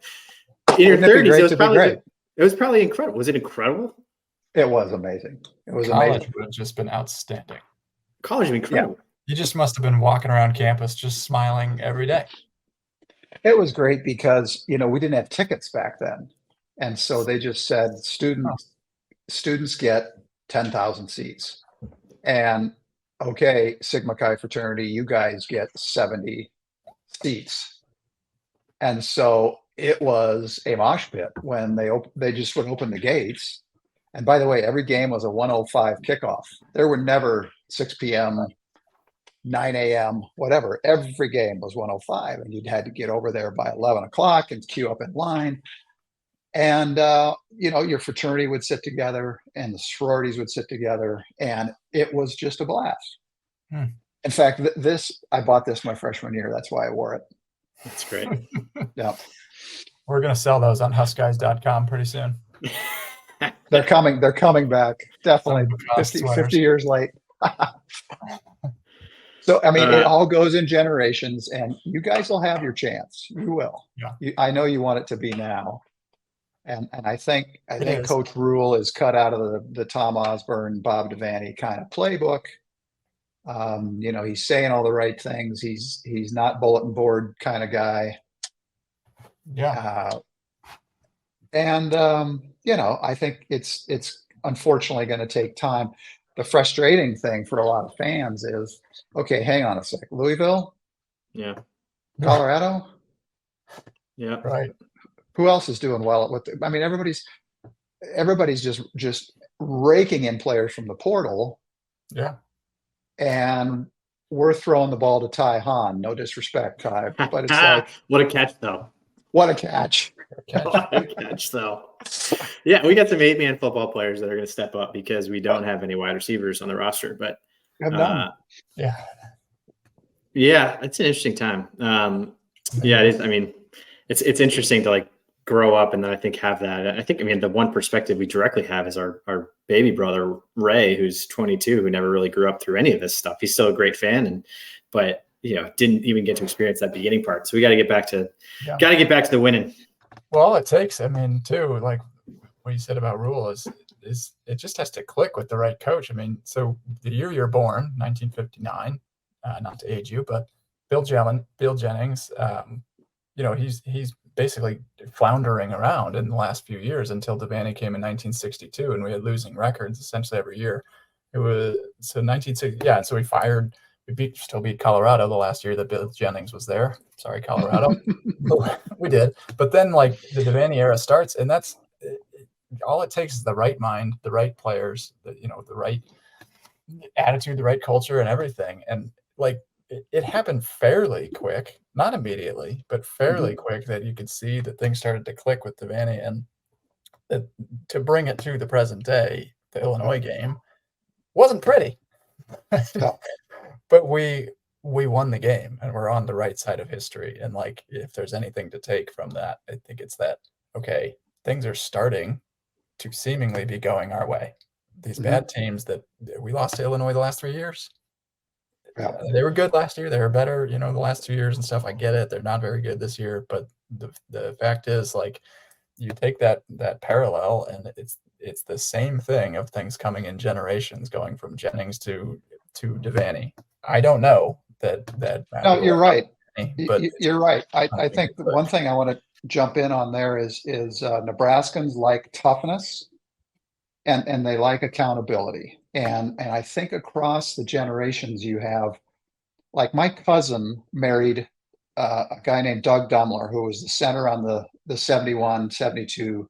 [SPEAKER 3] your
[SPEAKER 4] Wouldn't it be
[SPEAKER 3] 30s,
[SPEAKER 4] great to be great?
[SPEAKER 3] it was probably incredible. Was it incredible?
[SPEAKER 4] It was amazing. It was
[SPEAKER 1] College
[SPEAKER 4] amazing.
[SPEAKER 1] would have just been outstanding.
[SPEAKER 3] College would be incredible.
[SPEAKER 1] You just must have been walking around campus just smiling every day.
[SPEAKER 4] It was great because, we didn't have tickets back then. And so they just said students get 10,000 seats. And okay, Sigma Chi fraternity, you guys get 70 seats. And so it was a mosh pit when they just would open the gates. And by the way, every game was a 1:05 kickoff. There were never 6 p.m., 9 a.m., whatever. Every game was 1:05, and you'd had to get over there by 11 o'clock and queue up in line. And, your fraternity would sit together and the sororities would sit together, and it was just a blast. In fact, I bought this my freshman year. That's why I wore it.
[SPEAKER 3] That's great.
[SPEAKER 4] Yeah.
[SPEAKER 1] We're going to sell those on HuskGuys.com pretty soon.
[SPEAKER 4] They're coming back. Definitely 50 years late. So, it all goes in generations, and you guys will have your chance. You will.
[SPEAKER 1] Yeah.
[SPEAKER 4] I know you want it to be now. And I think
[SPEAKER 1] is.
[SPEAKER 4] Coach Rule is cut out of the Tom Osborne, Bob Devaney kind of playbook. He's saying all the right things. He's not bulletin board kind of guy.
[SPEAKER 1] Yeah.
[SPEAKER 4] I think it's unfortunately going to take time. The frustrating thing for a lot of fans is, okay, hang on a sec. Louisville?
[SPEAKER 3] Yeah.
[SPEAKER 4] Colorado?
[SPEAKER 3] Yeah.
[SPEAKER 1] Right.
[SPEAKER 4] Who else is doing well? Everybody's just raking in players from the portal.
[SPEAKER 1] Yeah.
[SPEAKER 4] And we're throwing the ball to Ty Hahn. No disrespect, Ty, but it's like,
[SPEAKER 3] what a catch, though.
[SPEAKER 4] What a catch.
[SPEAKER 3] What a catch, though. Yeah, we got some 8-man football players that are going to step up because we don't have any wide receivers on the roster. But
[SPEAKER 1] yeah,
[SPEAKER 3] it's an interesting time. Yeah, it is. It's interesting to like grow up and then I think have that. I think the one perspective we directly have is our baby brother Ray, who's 22, who never really grew up through any of this stuff. He's still a great fan, but didn't even get to experience that beginning part. So we got to get back to the winning.
[SPEAKER 1] Well, it takes, too, like what you said about Rule is it just has to click with the right coach. So the year you're born, 1959, not to age you, but Bill Jennings, he's basically floundering around in the last few years until Devaney came in 1962, and we had losing records essentially every year. It was so 1960, and so we still beat Colorado the last year that Bill Jennings was there. Sorry, Colorado. We did, but then like the Devaney era starts, and that's all it takes is the right mind, the right players, the right attitude, the right culture, and everything, and like. It happened fairly quick, not immediately, but fairly quick that you could see that things started to click with Devaney, and that to bring it to the present day, the Illinois game wasn't pretty, but we won the game and we're on the right side of history. And like, if there's anything to take from that, I think it's that, okay, things are starting to seemingly be going our way. These bad teams that we lost to Illinois the last 3 years. Yeah. They were good last year. They were better, the last 2 years and stuff. I get it. They're not very good this year, but the fact is, like, you take that parallel, and it's the same thing of things coming in generations, going from Jennings to Devaney. I don't know that.
[SPEAKER 4] No, you're right.
[SPEAKER 1] But
[SPEAKER 4] you're right. I think the one thing I want to jump in on there is Nebraskans like toughness, and they like accountability. And I think across the generations you have, like my cousin married a guy named Doug Dumler, who was the center on the 71, 72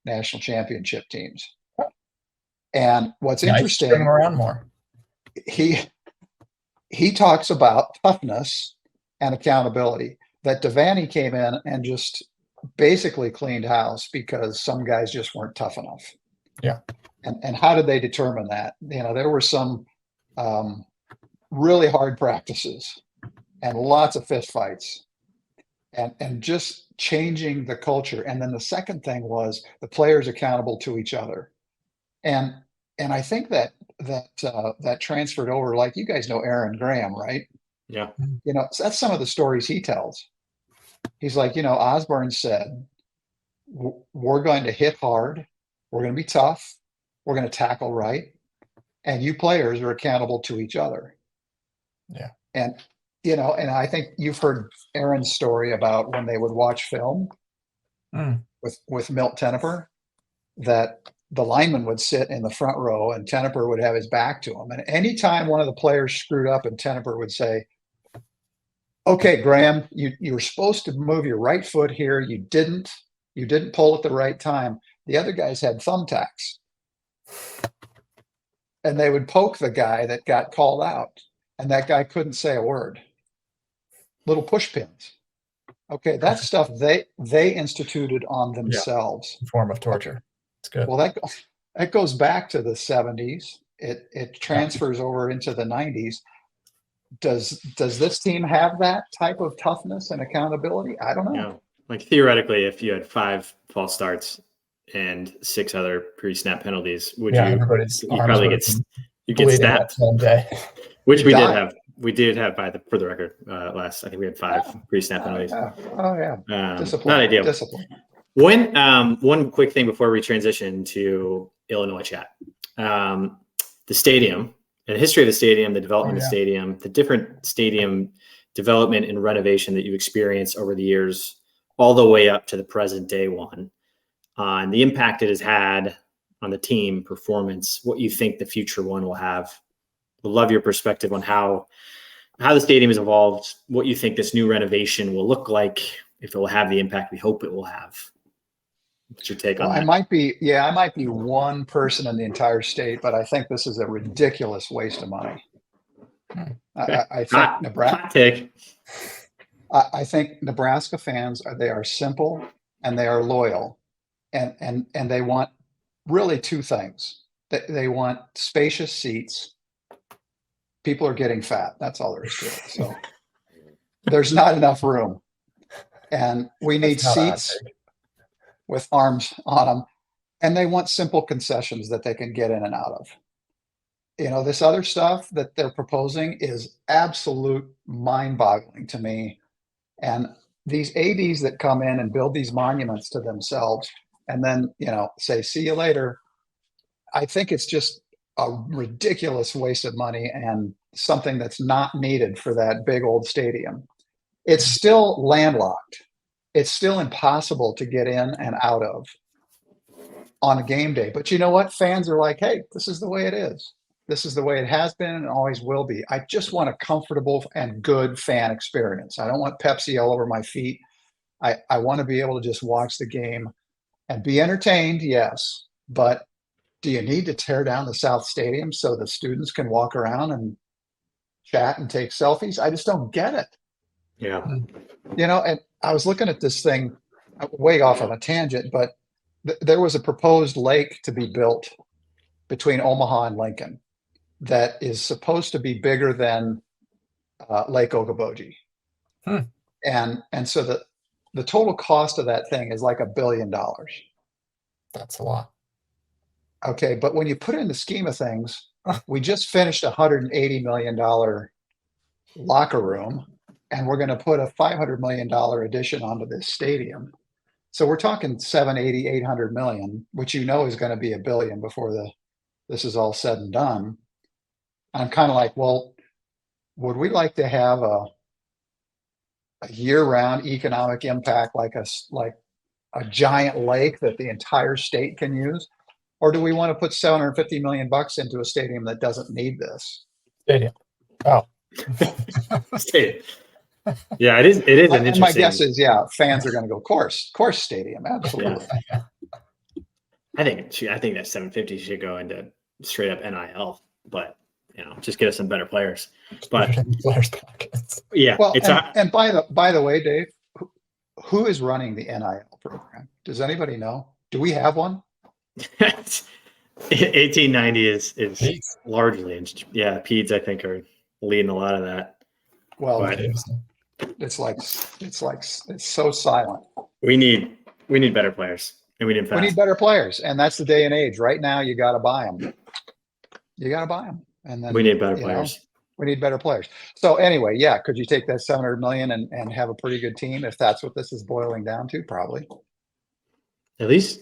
[SPEAKER 4] national championship teams. And what's interesting,
[SPEAKER 1] bring him around more.
[SPEAKER 4] He talks about toughness and accountability, that Devaney came in and just basically cleaned house because some guys just weren't tough enough.
[SPEAKER 1] Yeah.
[SPEAKER 4] And how did they determine that? There were some really hard practices and lots of fist fights. and just changing the culture. And then the second thing was the players accountable to each other. And I think that transferred over. Like, you guys know Aaron Graham, right?
[SPEAKER 3] Yeah.
[SPEAKER 4] So that's some of the stories he tells. He's like, Osborne said, we're going to hit hard, we're going to be tough, we're going to tackle right, and you players are accountable to each other.
[SPEAKER 1] Yeah.
[SPEAKER 4] And and I think you've heard Aaron's story about when they would watch film with Milt Teneper, that the lineman would sit in the front row and Teneper would have his back to him. And anytime one of the players screwed up, and Teneper would say, "Okay, Graham, you were supposed to move your right foot here. You didn't pull at the right time." The other guys had thumbtacks, and they would poke the guy that got called out, and that guy couldn't say a word. Little push pins. Okay, that stuff they instituted on themselves.
[SPEAKER 1] Form of torture. It's good.
[SPEAKER 4] Well, that goes back to the 70s. It transfers over into the 90s. Does this team have that type of toughness and accountability? I don't know.
[SPEAKER 3] Yeah. Like, theoretically, if you had 5 false starts and 6 other pre-snap penalties, would you probably get snapped? Which we did have. We did have, for the record, last. I think we had 5 pre-snap penalties.
[SPEAKER 4] Oh yeah. Discipline.
[SPEAKER 3] Not ideal.
[SPEAKER 4] Discipline.
[SPEAKER 3] One quick thing before we transition to Illinois chat. The stadium, and the history of the stadium, the development of the stadium, the different stadium development and renovation that you've experienced over the years, all the way up to the present day one, on the impact it has had on the team performance, what you think the future one will have. We'd love your perspective on how the stadium has evolved, what you think this new renovation will look like, if it will have the impact we hope it will have. What's your take on that?
[SPEAKER 4] I might be one person in the entire state, but I think this is a ridiculous waste of money.
[SPEAKER 3] Okay.
[SPEAKER 4] I think
[SPEAKER 3] Nebraska.
[SPEAKER 4] I think Nebraska fans are simple and they are loyal, and they want really 2 things. They want spacious seats. People are getting fat. That's all there is to it. So there's not enough room, and we need seats with arms on them, and they want simple concessions that they can get in and out of. This other stuff that they're proposing is absolute mind-boggling to me. And these ADs that come in and build these monuments to themselves and then, say, see you later. I think it's just a ridiculous waste of money and something that's not needed for that big old stadium. It's still landlocked. It's still impossible to get in and out of on a game day. But you know what? Fans are like, hey, this is the way it is. This is the way it has been and always will be. I just want a comfortable and good fan experience. I don't want Pepsi all over my feet. I want to be able to just watch the game and be entertained, yes. But do you need to tear down the South Stadium so the students can walk around and chat and take selfies? I just don't get it.
[SPEAKER 3] Yeah.
[SPEAKER 4] And I was looking at this thing way off on a tangent, but there was a proposed lake to be built between Omaha and Lincoln that is supposed to be bigger than Lake Okoboji. And so the total cost of that thing is like $1 billion.
[SPEAKER 1] That's a lot.
[SPEAKER 4] Okay, but when you put it in the scheme of things, we just finished a $180 million locker room, and we're going to put a $500 million addition onto this stadium. So we're talking 780, 800 million, which is going to be $1 billion before this is all said and done. I'm kind of like, well, would we like to have a year-round economic impact like a giant lake that the entire state can use? Or do we want to put $750 million into a stadium that doesn't need this?
[SPEAKER 1] Stadium. Oh.
[SPEAKER 3] Stadium. Yeah, it is an interesting.
[SPEAKER 4] My guess is, fans are going to go course stadium. Absolutely.
[SPEAKER 3] Yeah. I think that 750 should go into straight up NIL, but just get us some better players. But
[SPEAKER 1] players' pockets.
[SPEAKER 3] Yeah.
[SPEAKER 4] Well, and by the way, Dave, who is running the NIL program? Does anybody know? Do we have one?
[SPEAKER 3] 1890 is largely, Peds I think are leading a lot of that.
[SPEAKER 4] Well, It's so silent.
[SPEAKER 3] We need better players, and we need
[SPEAKER 4] We need
[SPEAKER 3] fast.
[SPEAKER 4] better players, and that's the day and age. Right now, you got to buy them. You got to buy them, and then
[SPEAKER 3] We need better
[SPEAKER 4] you know,
[SPEAKER 3] players.
[SPEAKER 4] we need better players. So anyway, yeah, could you take that 700 million and have a pretty good team if that's what this is boiling down to? Probably.
[SPEAKER 3] At least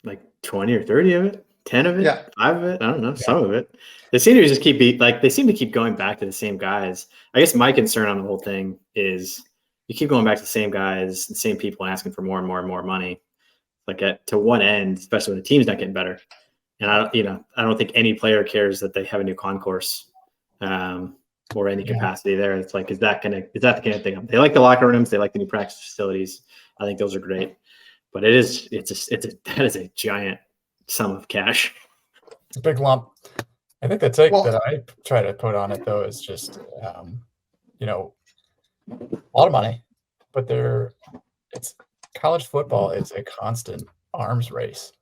[SPEAKER 3] like 20 or 30 of it, 10 of it,
[SPEAKER 4] Yeah.
[SPEAKER 3] 5 of it. I don't know, some of it. They seem to just they seem to keep going back to the same guys. I guess my concern on the whole thing is you keep going back to the same guys, the same people, and asking for more and more and more money. Like to one end, especially when the team's not getting better. And I don't think any player cares that they have a new concourse or any capacity there. It's like, is that the kind of thing? They like the locker rooms, they like the new practice facilities. I think those are great, but that is a giant sum of cash.
[SPEAKER 1] It's a big lump. I think the take that I try to put on it though is just, a lot of money, but it's college football is a constant arms race.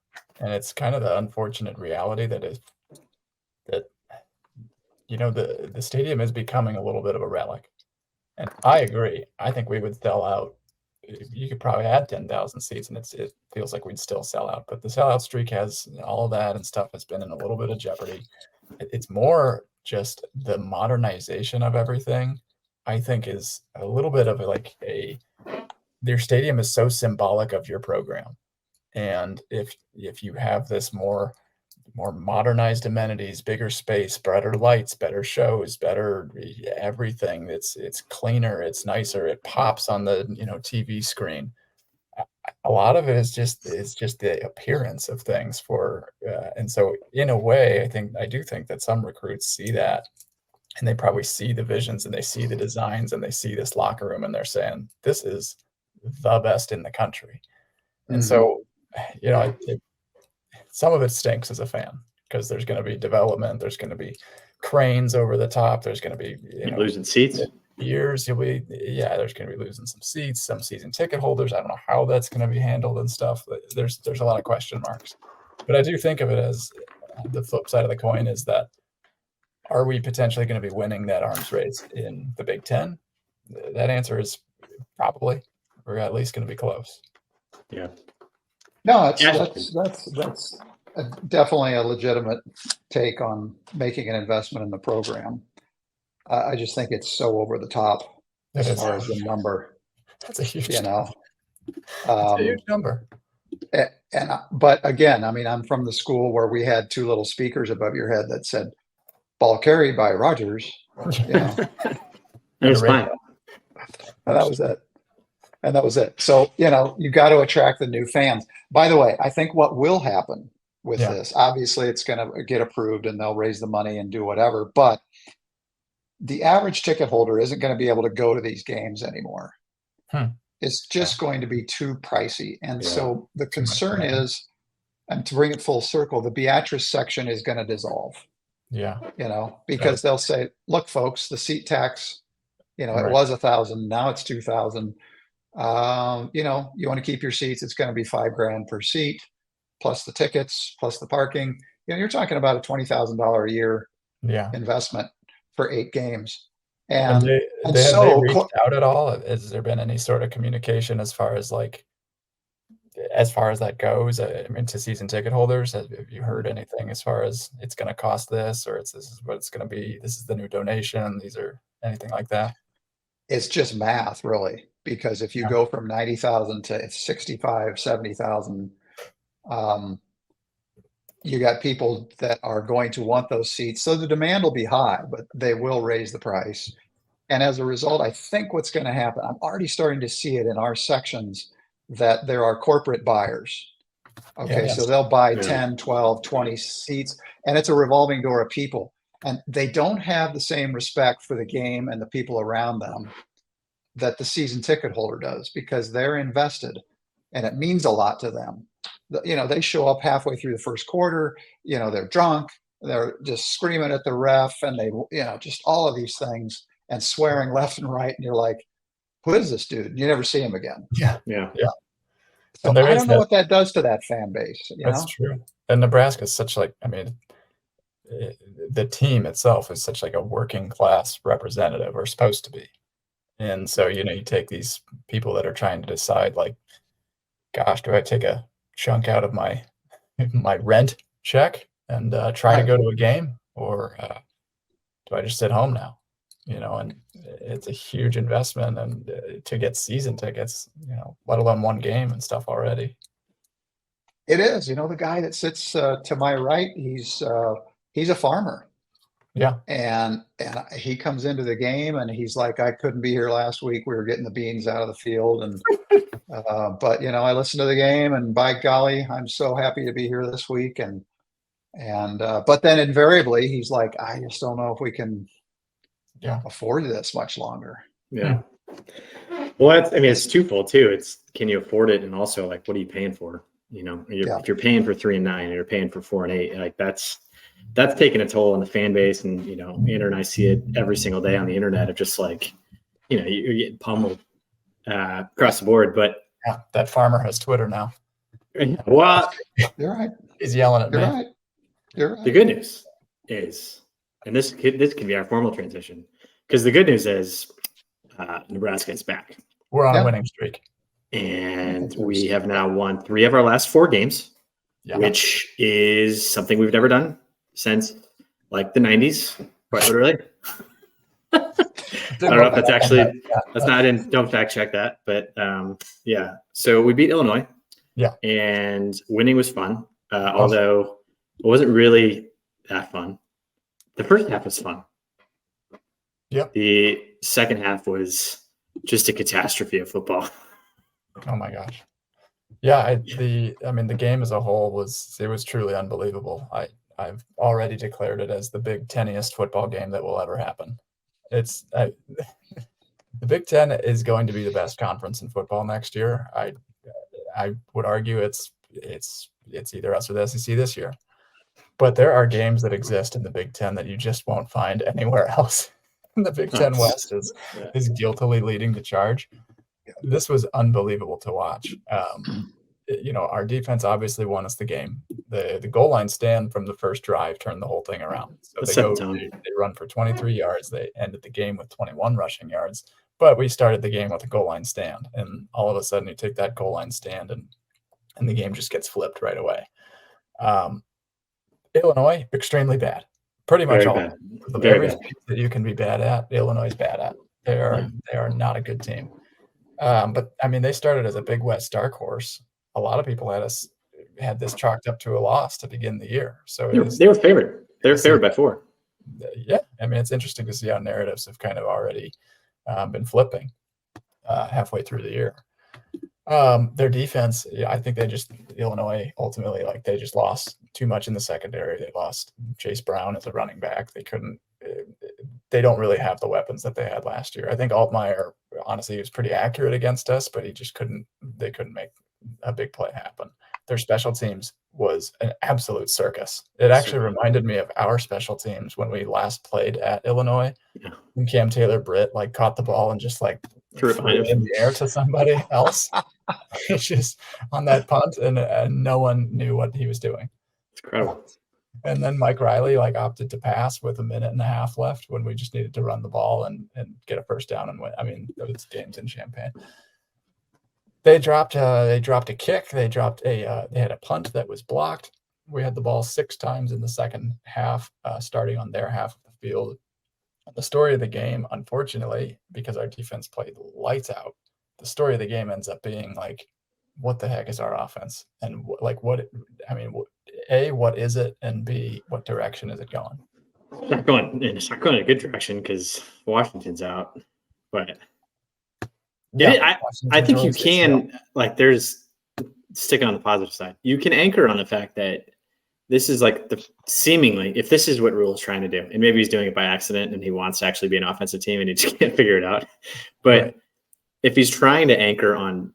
[SPEAKER 1] And it's kind of the unfortunate reality that the stadium is becoming a little bit of a relic. And I agree. I think we would sell out. You could probably add 10,000 seats and it feels like we'd still sell out. But the sellout streak has all of that and stuff has been in a little bit of jeopardy. It's more just the modernization of everything, I think, is a little bit of their stadium is so symbolic of your program. And if you have this more modernized amenities, bigger space, better lights, better shows, better everything, it's cleaner, it's nicer, it pops on the TV screen. A lot of it is just the appearance of things and so in a way, I do think that some recruits see that and they probably see the visions and they see the designs and they see this locker room and they're saying, this is the best in the country. And so, some of it stinks as a fan because there's going to be development. There's going to be cranes over the top. There's going to be
[SPEAKER 3] losing seats.
[SPEAKER 1] There's going to be losing some seats, some season ticket holders. I don't know how that's going to be handled and stuff. But there's a lot of question marks. But I do think of it as the flip side of the coin is that are we potentially going to be winning that arms race in the Big Ten? That answer is probably. We're at least going to be close.
[SPEAKER 3] Yeah.
[SPEAKER 4] No, that's definitely a legitimate take on making an investment in the program. I just think it's so over the top as far as the number.
[SPEAKER 1] That's a huge
[SPEAKER 4] number.
[SPEAKER 1] That's a huge number.
[SPEAKER 4] But again, I'm from the school where we had two little speakers above your head that said, "Ball carried by Rogers."
[SPEAKER 3] It was fine.
[SPEAKER 4] And that was it. And that was it. So, you got to attract the new fans. By the way, I think what will happen with this, obviously it's going to get approved and they'll raise the money and do whatever, but the average ticket holder isn't going to be able to go to these games anymore. It's just going to be too pricey. And so the concern is, and to bring it full circle, the Beatrice section is going to dissolve.
[SPEAKER 1] Yeah.
[SPEAKER 4] Because they'll say, look, folks, the seat tax, it was $1,000, now it's $2,000. You want to keep your seats, it's going to be $5,000 per seat, plus the tickets, plus the parking. You're talking about a $20,000 a year investment for 8 games. And
[SPEAKER 1] have they reached out at all? Has there been any sort of communication as far as that goes? To season ticket holders, have you heard anything as far as it's going to cost this, or this is what it's going to be? This is the new donation. These are anything like that?
[SPEAKER 4] It's just math, really, because if you go from 90,000 to 65, 70,000, you got people that are going to want those seats. So the demand will be high, but they will raise the price. And as a result, I think what's going to happen, I'm already starting to see it in our sections, that there are corporate buyers. Okay, so they'll buy 10, 12, 20 seats, and it's a revolving door of people. And they don't have the same respect for the game and the people around them that the season ticket holder does, because they're invested and it means a lot to them. They show up halfway through the first quarter, they're drunk, they're just screaming at the ref, and they, just all of these things and swearing left and right. And you're like, who is this dude? You never see him again.
[SPEAKER 1] Yeah.
[SPEAKER 4] So I don't know what that does to that fan base.
[SPEAKER 1] That's true. And Nebraska is such the team itself is such a working class representative, or supposed to be. And so, you take these people that are trying to decide, like, gosh, do I take a chunk out of my rent check and try to
[SPEAKER 4] Right.
[SPEAKER 1] go to a game, or do I just sit home now? And it's a huge investment, and to get season tickets, let alone one game and stuff already.
[SPEAKER 4] It is. The guy that sits to my right, he's a farmer.
[SPEAKER 1] Yeah.
[SPEAKER 4] And he comes into the game and he's like, I couldn't be here last week. We were getting the beans out of the field. And but I listened to the game, and by golly, I'm so happy to be here this week. And but then invariably he's like, I just don't know if we can afford this much longer.
[SPEAKER 3] Yeah. Well, it's twofold too. It's, can you afford it? And also, like, what are you paying for? If you're paying for 3 and 9 and you're paying for 4 and 8, like that's taking a toll on the fan base. And, Andrew and I see it every single day on the internet of just like, you're getting pummeled across the board. But
[SPEAKER 1] yeah, that farmer has Twitter now.
[SPEAKER 3] What?
[SPEAKER 4] You're right.
[SPEAKER 1] He's yelling at me.
[SPEAKER 4] Right. You're right.
[SPEAKER 3] The good news is, and this can be our formal transition, because the good news is Nebraska is back.
[SPEAKER 1] We're on a winning streak.
[SPEAKER 3] And we have now won 3 of our last 4 games, which is something we've never done since like the 90s, quite literally. I don't know if that's actually, don't fact check that, but yeah. So we beat Illinois.
[SPEAKER 1] Yeah.
[SPEAKER 3] And winning was fun. Although it wasn't really that fun. The first half was fun.
[SPEAKER 1] Yep.
[SPEAKER 3] The second half was just a catastrophe of football.
[SPEAKER 1] Oh my gosh. Yeah, the game as a whole was truly unbelievable. I've already declared it as the Big Ten-iest football game that will ever happen. The Big Ten is going to be the best conference in football next year. I would argue it's either us or the SEC this year. But there are games that exist in the Big Ten that you just won't find anywhere else. The Big Ten West is guiltily leading the charge. This was unbelievable to watch. Our defense obviously won us the game. The goal line stand from the first drive turned the whole thing around. So they run for 23 yards. They ended the game with 21 rushing yards. But we started the game with a goal line stand, and all of a sudden you take that goal line stand and the game just gets flipped right away. Illinois, extremely bad. Pretty much all of everything that you can be bad at, Illinois is bad at. They are not a good team. But they started as a Big West dark horse. A lot of people had this chalked up to a loss to begin the year. So
[SPEAKER 3] they were favored. They were favored by 4.
[SPEAKER 1] Yeah, it's interesting to see how narratives have kind of already been flipping halfway through the year. Their defense, I think Illinois ultimately, they just lost too much in the secondary. They lost Chase Brown as a running back. They don't really have the weapons that they had last year. I think Altmaier, honestly, he was pretty accurate against us, but they couldn't make a big play happen. Their special teams was an absolute circus. It actually reminded me of our special teams when we last played at Illinois. Yeah. And Cam Taylor-Britt caught the ball and just threw it in the air to somebody else. Just on that punt, and no one knew what he was doing.
[SPEAKER 3] It's incredible.
[SPEAKER 1] And then Mike Riley opted to pass with 1.5 minutes left when we just needed to run the ball and get a first down and win. Those games in Champaign. They dropped a kick. They had a punt that was blocked. We had the ball 6 times in the second half, starting on their half of the field. The story of the game, unfortunately, because our defense played lights out, the story of the game ends up being what the heck is our offense? And A, what is it? And B, what direction is it going?
[SPEAKER 3] It's not going in a good direction because Washington's out. But I think you can, there's sticking on the positive side. You can anchor on the fact that this is seemingly, if this is what Rule is trying to do, and maybe he's doing it by accident and he wants to actually be an offensive team and he just can't figure it out. But if he's trying to anchor on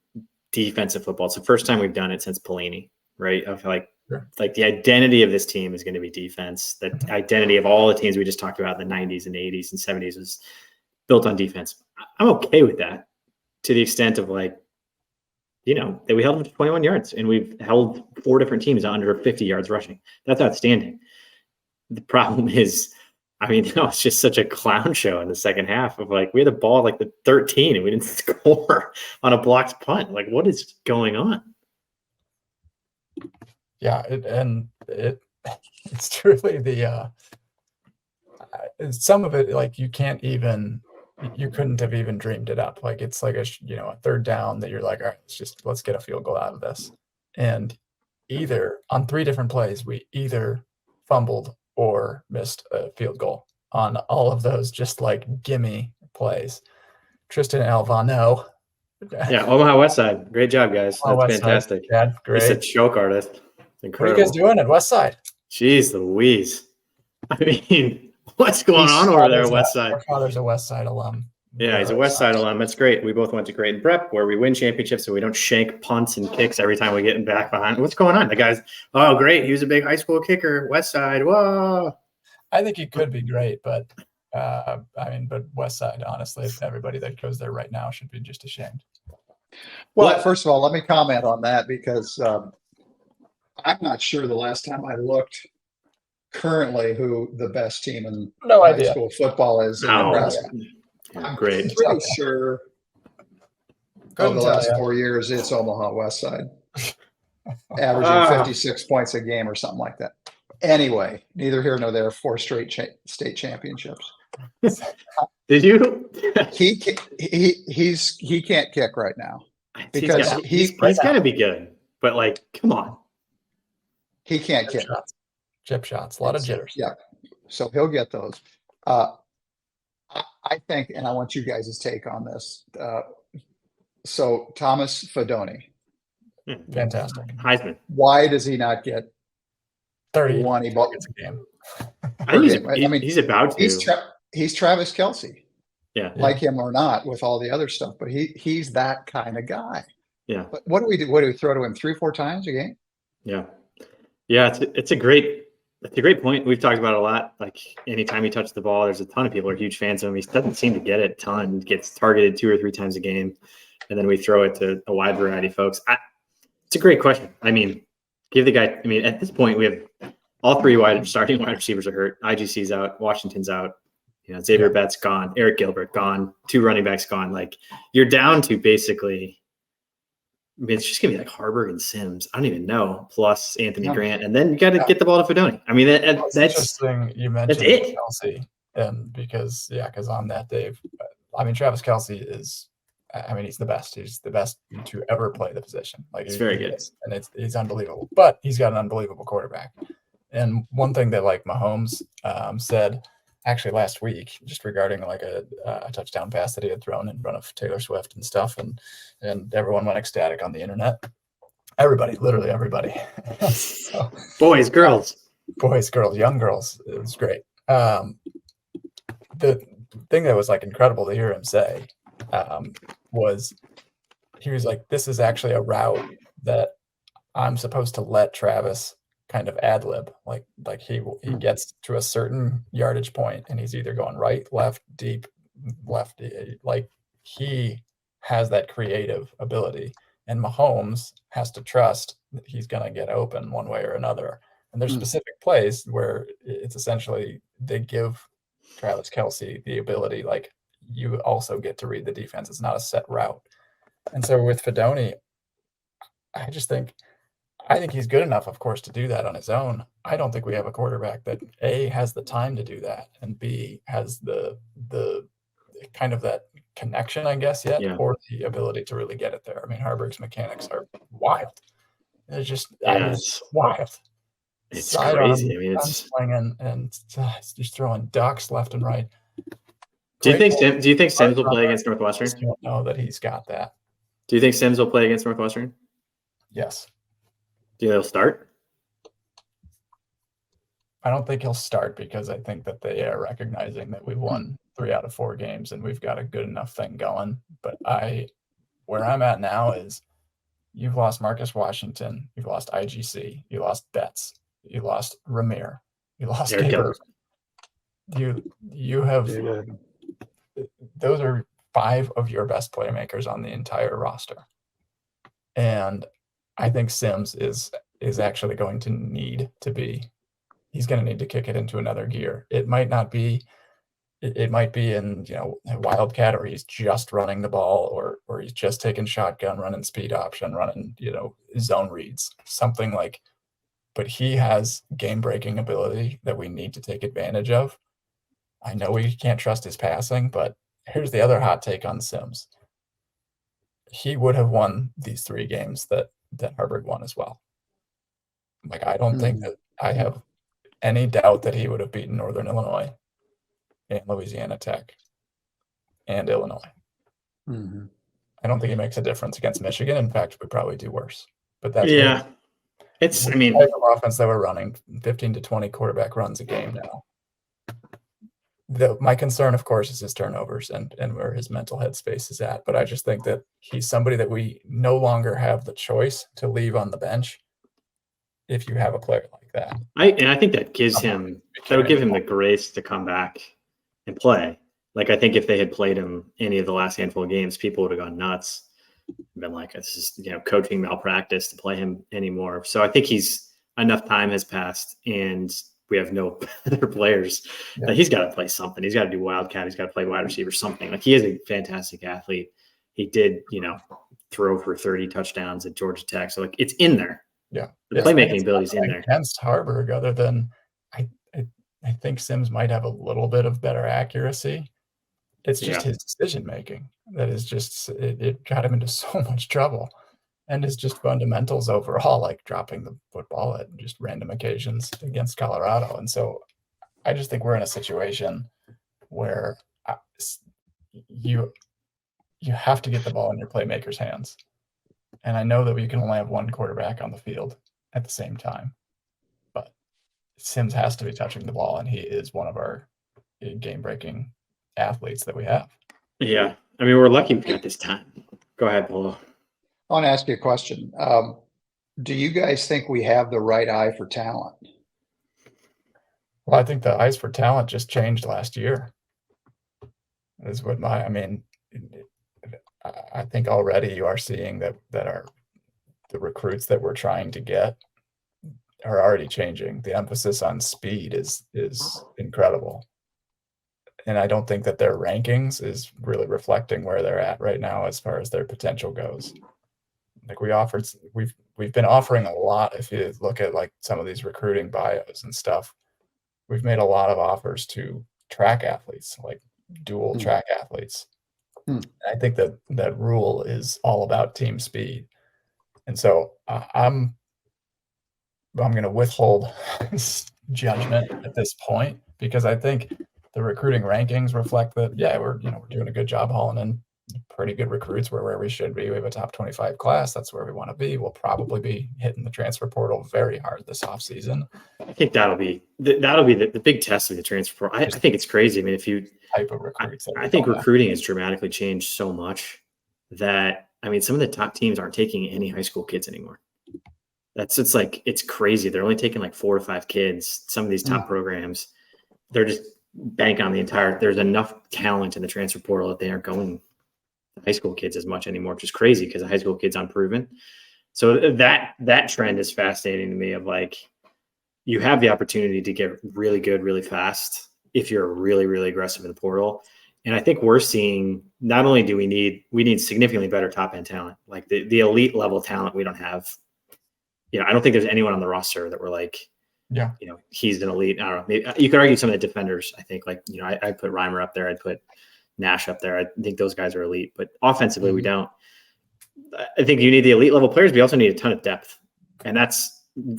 [SPEAKER 3] defensive football, it's the first time we've done it since Pelini, right? Of the identity of this team is going to be defense. The identity of all the teams we just talked about in the 90s and 80s and 70s was built on defense. I'm okay with that to the extent of that we held them to 21 yards and we've held 4 different teams under 50 yards rushing. That's outstanding. The problem is I mean, it's just such a clown show in the second half of like, we had the ball like the 13 and we didn't score on a blocked punt. Like, what is going on?
[SPEAKER 1] Yeah, it's truly some of it, like you couldn't have even dreamed it up. Like it's like a third down that you're like, all right, let's get a field goal out of this. And either on 3 different plays, we either fumbled or missed a field goal on all of those, just like gimme plays. Tristan Alvano.
[SPEAKER 3] Yeah, Omaha West Side. Great job, guys. That's fantastic.
[SPEAKER 1] Yeah, great.
[SPEAKER 3] He's a choke artist. It's incredible.
[SPEAKER 1] What are you guys doing at West Side?
[SPEAKER 3] Jeez Louise. I mean, what's going on over there at West Side?
[SPEAKER 1] Our father's a West Side alum.
[SPEAKER 3] Yeah, he's a West Side alum. That's great. We both went to Creighton Prep where we win championships so we don't shank punts and kicks every time we get back behind. What's going on? The guy's, oh, great. He was a big high school kicker. West Side. Whoa.
[SPEAKER 1] I think he could be great, but but West Side, honestly, if everybody that goes there right now should be just ashamed.
[SPEAKER 4] Well, first of all, let me comment on that because I'm not sure the last time I looked currently who the best team in high school football is in Nebraska.
[SPEAKER 3] I'm pretty
[SPEAKER 4] sure over the last 4 years it's Omaha West Side, averaging 56 points a game or something like that. Anyway, neither here nor there. 4 straight state championships.
[SPEAKER 3] Did you?
[SPEAKER 4] He can't kick right now because
[SPEAKER 3] he's got to be good. But like, come on,
[SPEAKER 4] he can't kick.
[SPEAKER 1] Chip shots, a lot of jitters.
[SPEAKER 4] Yeah, so he'll get those. I think, and I want you guys' take on this. So Thomas Fedoni,
[SPEAKER 1] fantastic
[SPEAKER 3] Heisman.
[SPEAKER 4] Why does he not get
[SPEAKER 1] 30 buckets a game?
[SPEAKER 3] He's about to.
[SPEAKER 4] He's Travis Kelce.
[SPEAKER 3] Yeah,
[SPEAKER 4] like him or not, with all the other stuff, but he's that kind of guy.
[SPEAKER 3] Yeah.
[SPEAKER 4] But what do we do? What do we throw to him 3-4 times a game?
[SPEAKER 3] Yeah. Yeah. It's a great point. We've talked about it a lot. Like anytime he touches the ball, there's a ton of people who are huge fans of him. He doesn't seem to get it a ton. Gets targeted 2 or 3 times a game, and then we throw it to a wide variety of folks. It's a great question. I mean, give the guy. I mean, at this point, we have all 3 starting wide receivers are hurt. IGC's out. Washington's out. Xavier Betts gone. Eric Gilbert gone. 2 running backs gone. Like you're down to basically. I mean, it's just gonna be like Harburg and Sims. I don't even know. Plus Anthony Grant, and then you got to get the ball to Fedoni. I mean, that's
[SPEAKER 1] interesting. You mentioned Kelce, because on that, Dave. I mean, Travis Kelce is. I mean, he's the best. He's the best to ever play the position. Like
[SPEAKER 3] it's very good,
[SPEAKER 1] and he's unbelievable. But he's got an unbelievable quarterback. And one thing that like Mahomes said actually last week, just regarding like a touchdown pass that he had thrown in front of Taylor Swift and stuff, and everyone went ecstatic on the internet. Everybody, literally everybody. So,
[SPEAKER 3] boys, girls,
[SPEAKER 1] young girls. It was great. The thing that was like incredible to hear him say was he was like, this is actually a route that I'm supposed to let Travis kind of ad lib, like he gets to a certain yardage point and he's either going right, left, deep, left. Like he has that creative ability, and Mahomes has to trust that he's going to get open one way or another. And there's specific plays where it's essentially they give Travis Kelce the ability, like you also get to read the defense. It's not a set route. And so with Fedoni, I think he's good enough, of course, to do that on his own. I don't think we have a quarterback that A, has the time to do that, and B, has the kind of that connection, I guess, or the ability to really get it there. I mean, Harburg's mechanics are wild. They're just wild.
[SPEAKER 3] It's crazy. I mean, it's
[SPEAKER 1] swinging and just throwing ducks left and right.
[SPEAKER 3] Do you think Sims will play against Northwestern?
[SPEAKER 1] I don't know that he's got that.
[SPEAKER 3] Do you think Sims will play against Northwestern?
[SPEAKER 1] Yes.
[SPEAKER 3] Do you think he'll start?
[SPEAKER 1] I don't think he'll start because I think that they are recognizing that we've won 3 out of 4 games and we've got a good enough thing going. But where I'm at now is you've lost Marcus Washington, you've lost IGC, you lost Betts, you lost Ramir, you lost Gilbert. You have those are 5 of your best playmakers on the entire roster. And I think Sims is actually going to need to be he's going to need to kick it into another gear. It might not be. It might be in, a Wildcat, or he's just running the ball, or he's just taking shotgun, running speed option, running, zone reads, something like. But he has game-breaking ability that we need to take advantage of. I know we can't trust his passing, but here's the other hot take on Sims. He would have won these 3 games that Harvard won as well. Like, I don't think that I have any doubt that he would have beaten Northern Illinois and Louisiana Tech and Illinois.
[SPEAKER 4] Mm-hmm.
[SPEAKER 1] I don't think he makes a difference against Michigan. In fact, we probably do worse. But that's
[SPEAKER 3] the
[SPEAKER 1] type of offense that we're running, 15 to 20 quarterback runs a game now. My concern, of course, is his turnovers and where his mental headspace is at. But I just think that he's somebody that we no longer have the choice to leave on the bench if you have a player like that.
[SPEAKER 3] I think that gives him, that'll give him the grace to come back and play. Like, I think if they had played him any of the last handful of games, people would have gone nuts. Been like, this is, coaching malpractice to play him anymore. So I think enough time has passed, and we have no other players.
[SPEAKER 1] Yeah.
[SPEAKER 3] He's got to play something. He's got to do Wildcat. He's got to play wide receiver, something. Like, he is a fantastic athlete. He did, throw for 30 touchdowns at Georgia Tech. So, like, it's in there.
[SPEAKER 1] Yeah.
[SPEAKER 3] The playmaking ability's in there.
[SPEAKER 1] Against Harburg, other than I think Sims might have a little bit of better accuracy. It's just his decision making that is just it got him into so much trouble, and his just fundamentals overall, like dropping the football at just random occasions against Colorado. And so I just think we're in a situation where you have to get the ball in your playmakers' hands. And I know that you can only have one quarterback on the field at the same time, but Sims has to be touching the ball, and he is one of our game-breaking athletes that we have.
[SPEAKER 3] Yeah. I mean, we're lucky we got this time. Go ahead, Polo.
[SPEAKER 4] I want to ask you a question. Do you guys think we have the right eye for talent?
[SPEAKER 1] Well, I think the eyes for talent just changed last year. Is what I think already you are seeing that the recruits that we're trying to get are already changing. The emphasis on speed is incredible. And I don't think that their rankings is really reflecting where they're at right now as far as their potential goes. Like, we've been offering a lot. If you look at like some of these recruiting bios and stuff, we've made a lot of offers to track athletes, like dual track athletes. I think that rule is all about team speed. And so I'm going to withhold judgment at this point, because I think the recruiting rankings reflect that, we're doing a good job hauling in pretty good recruits. We're where we should be. We have a top 25 class. That's where we want to be. We'll probably be hitting the transfer portal very hard this offseason.
[SPEAKER 3] I think that'll be the big test of the transfer portal. I think it's crazy. I mean,
[SPEAKER 1] type of recruits.
[SPEAKER 3] I think recruiting has dramatically changed so much that, some of the top teams aren't taking any high school kids anymore. It's crazy. They're only taking like 4 or 5 kids. Some of these top programs, they're just bank on there's enough talent in the transfer portal that they aren't going high school kids as much anymore, which is crazy because the high school kids unproven. So that trend is fascinating to me, of like, you have the opportunity to get really good really fast if you're really, really aggressive in the portal. And I think we're seeing, not only do we need significantly better top end talent, like the elite level talent we don't have. I don't think there's anyone on the roster that we're like, he's an elite. I don't know. Maybe you could argue some of the defenders. I think I'd put Reimer up there. I'd put Nash up there. I think those guys are elite, but offensively we don't. I think you need the elite level players, but you also need a ton of depth. And I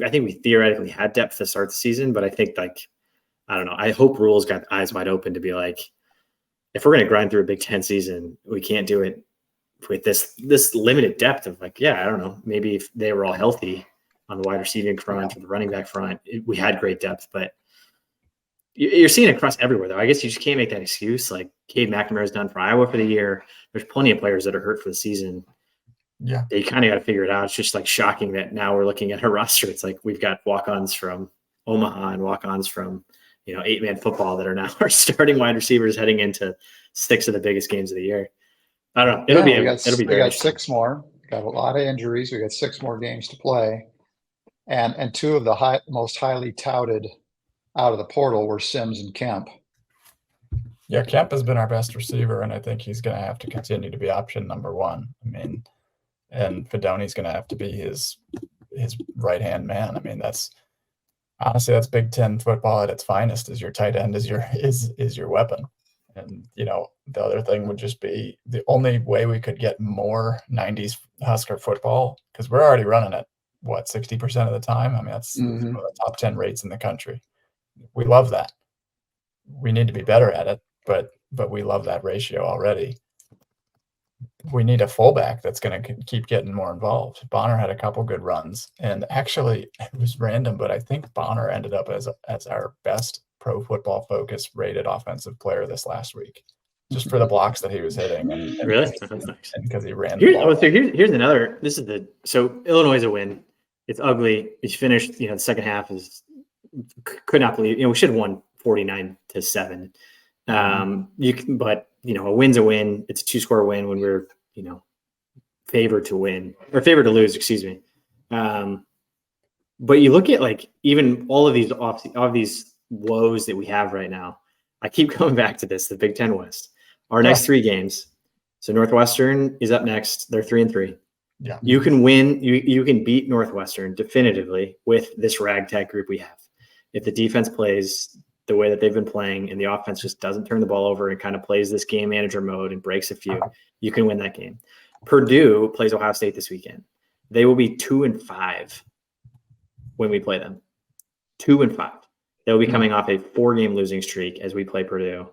[SPEAKER 3] think we theoretically had depth to start the season, but I think I don't know. I hope Rule's got eyes wide open to be like, if we're going to grind through a Big Ten season, we can't do it with this limited depth of I don't know, maybe if they were all healthy on the wide receiving front or the running back front, we had great depth, but you're seeing it across everywhere though. I guess you just can't make that excuse. Like Cade McNamara's done for Iowa for the year. There's plenty of players that are hurt for the season.
[SPEAKER 1] Yeah.
[SPEAKER 3] You kind of got to figure it out. It's just like shocking that now we're looking at our roster. It's like we've got walk-ons from Omaha and walk-ons from, 8-man football that are now our starting wide receivers heading into 6 of the biggest games of the year. I don't know. It'll be
[SPEAKER 4] we got 6 more. Got a lot of injuries. We got 6 more games to play. And 2 of the most highly touted out of the portal were Sims and Kemp.
[SPEAKER 1] Yeah, Kemp has been our best receiver, and I think he's going to have to continue to be option number one. I mean, and Fedoni's going to have to be his right-hand man. I mean, that's Big Ten football at its finest. Is your tight end is your weapon. And the other thing would just be the only way we could get more 90s Husker football, because we're already running it, 60% of the time. I mean, that's one of the top 10 rates in the country. We love that. We need to be better at it, but we love that ratio already. We need a fullback that's going to keep getting more involved. Bonner had a couple good runs, and actually it was random, but I think Bonner ended up as our best Pro Football Focus rated offensive player this last week, just for the blocks that he was hitting. And
[SPEAKER 3] really, that's nice.
[SPEAKER 1] And because he ran the ball.
[SPEAKER 3] So here's another. This is so Illinois is a win. It's ugly. It's finished. The second half is could not believe. We should have won 49-7. But a win's a win. It's a 2-score win when we're favored to win or favored to lose. Excuse me. But you look at even all of these woes that we have right now. I keep coming back to this, the Big Ten West. Our next 3 games. So Northwestern is up next. They're 3-3.
[SPEAKER 1] Yeah.
[SPEAKER 3] You can win. You can beat Northwestern definitively with this ragtag group we have. If the defense plays the way that they've been playing and the offense just doesn't turn the ball over and kind of plays this game manager mode and breaks a few, you can win that game. Purdue plays Ohio State this weekend. They will be 2-5 when we play them. 2-5. They'll be coming off a 4-game losing streak as we play Purdue.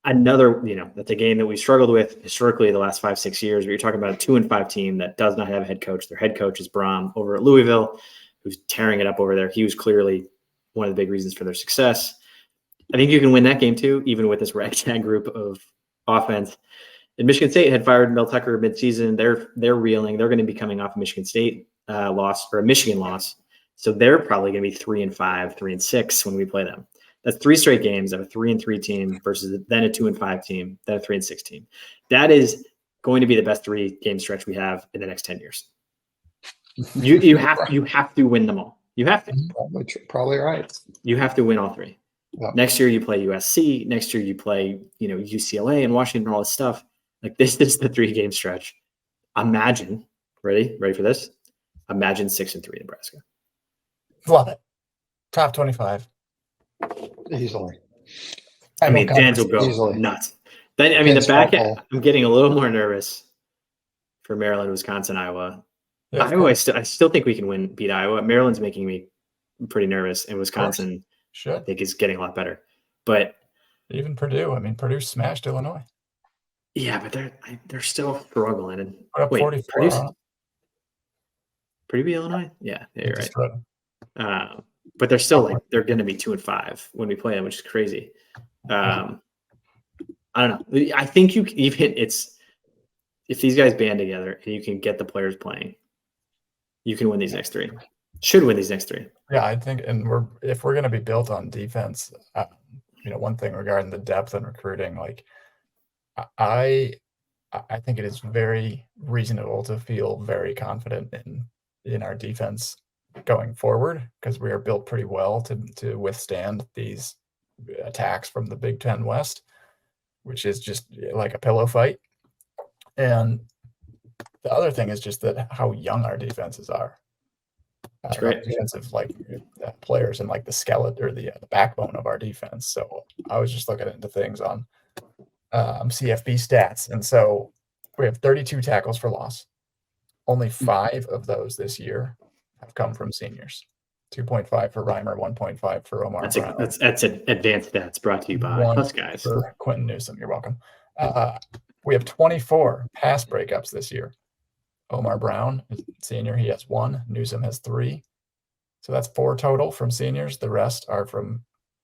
[SPEAKER 3] Another, that's a game that we struggled with historically the last 5-6 years. But you're talking about a 2-5 team that does not have a head coach. Their head coach is Brom over at Louisville, who's tearing it up over there. He was clearly one of the big reasons for their success. I think you can win that game too, even with this ragtag group of offense. And Michigan State had fired Mel Tucker midseason. They're reeling. They're going to be coming off a Michigan State loss or a Michigan loss. So they're probably going to be 3-5, 3-6 when we play them. That's 3 straight games of a 3-3 team versus then a 2-5 team, then a 3-6 team. That is going to be the best 3-game stretch we have in the next 10 years. You have to win them all. You have to.
[SPEAKER 4] Probably right.
[SPEAKER 3] You have to win all 3. Yep. Next year you play USC. Next year you play, UCLA and Washington and all this stuff. This is the 3-game stretch. Imagine, ready for this? Imagine 6-3 Nebraska.
[SPEAKER 1] Love it. Top 25.
[SPEAKER 4] Easily.
[SPEAKER 3] Fans will go nuts. Then the back end, I'm getting a little more nervous for Maryland, Wisconsin, Iowa. Yeah, Iowa, I still think we can beat Iowa. Maryland's making me pretty nervous, and Wisconsin, I think, is getting a lot better. But
[SPEAKER 1] even Purdue, Purdue smashed Illinois.
[SPEAKER 3] Yeah, but they're still struggling. And
[SPEAKER 1] wait,
[SPEAKER 3] Purdue beat Illinois? Yeah, you're right. But they're still they're going to be 2-5 when we play them, which is crazy. I don't know. I think if these guys band together and you can get the players playing, you can win these next 3. Should win these next 3.
[SPEAKER 1] Yeah, I think, and if we're going to be built on defense, one thing regarding the depth and recruiting, I think it is very reasonable to feel very confident in our defense going forward, because we are built pretty well to withstand these attacks from the Big Ten West, which is just like a pillow fight. And the other thing is just that how young our defenses are.
[SPEAKER 3] That's great.
[SPEAKER 1] Defensive players and the skeleton or the backbone of our defense. So I was just looking into things on CFB stats, and so we have 32 tackles for loss. Only 5 of those this year have come from seniors. 2.5 for Reimer, 1.5 for Omar Brown.
[SPEAKER 3] That's advanced stats brought to you by HuskGuys.
[SPEAKER 1] For Quentin Newsom, you're welcome. We have 24 pass breakups this year. Omar Brown, senior, he has 1. Newsom has 3. So that's 4 total from seniors. The rest are from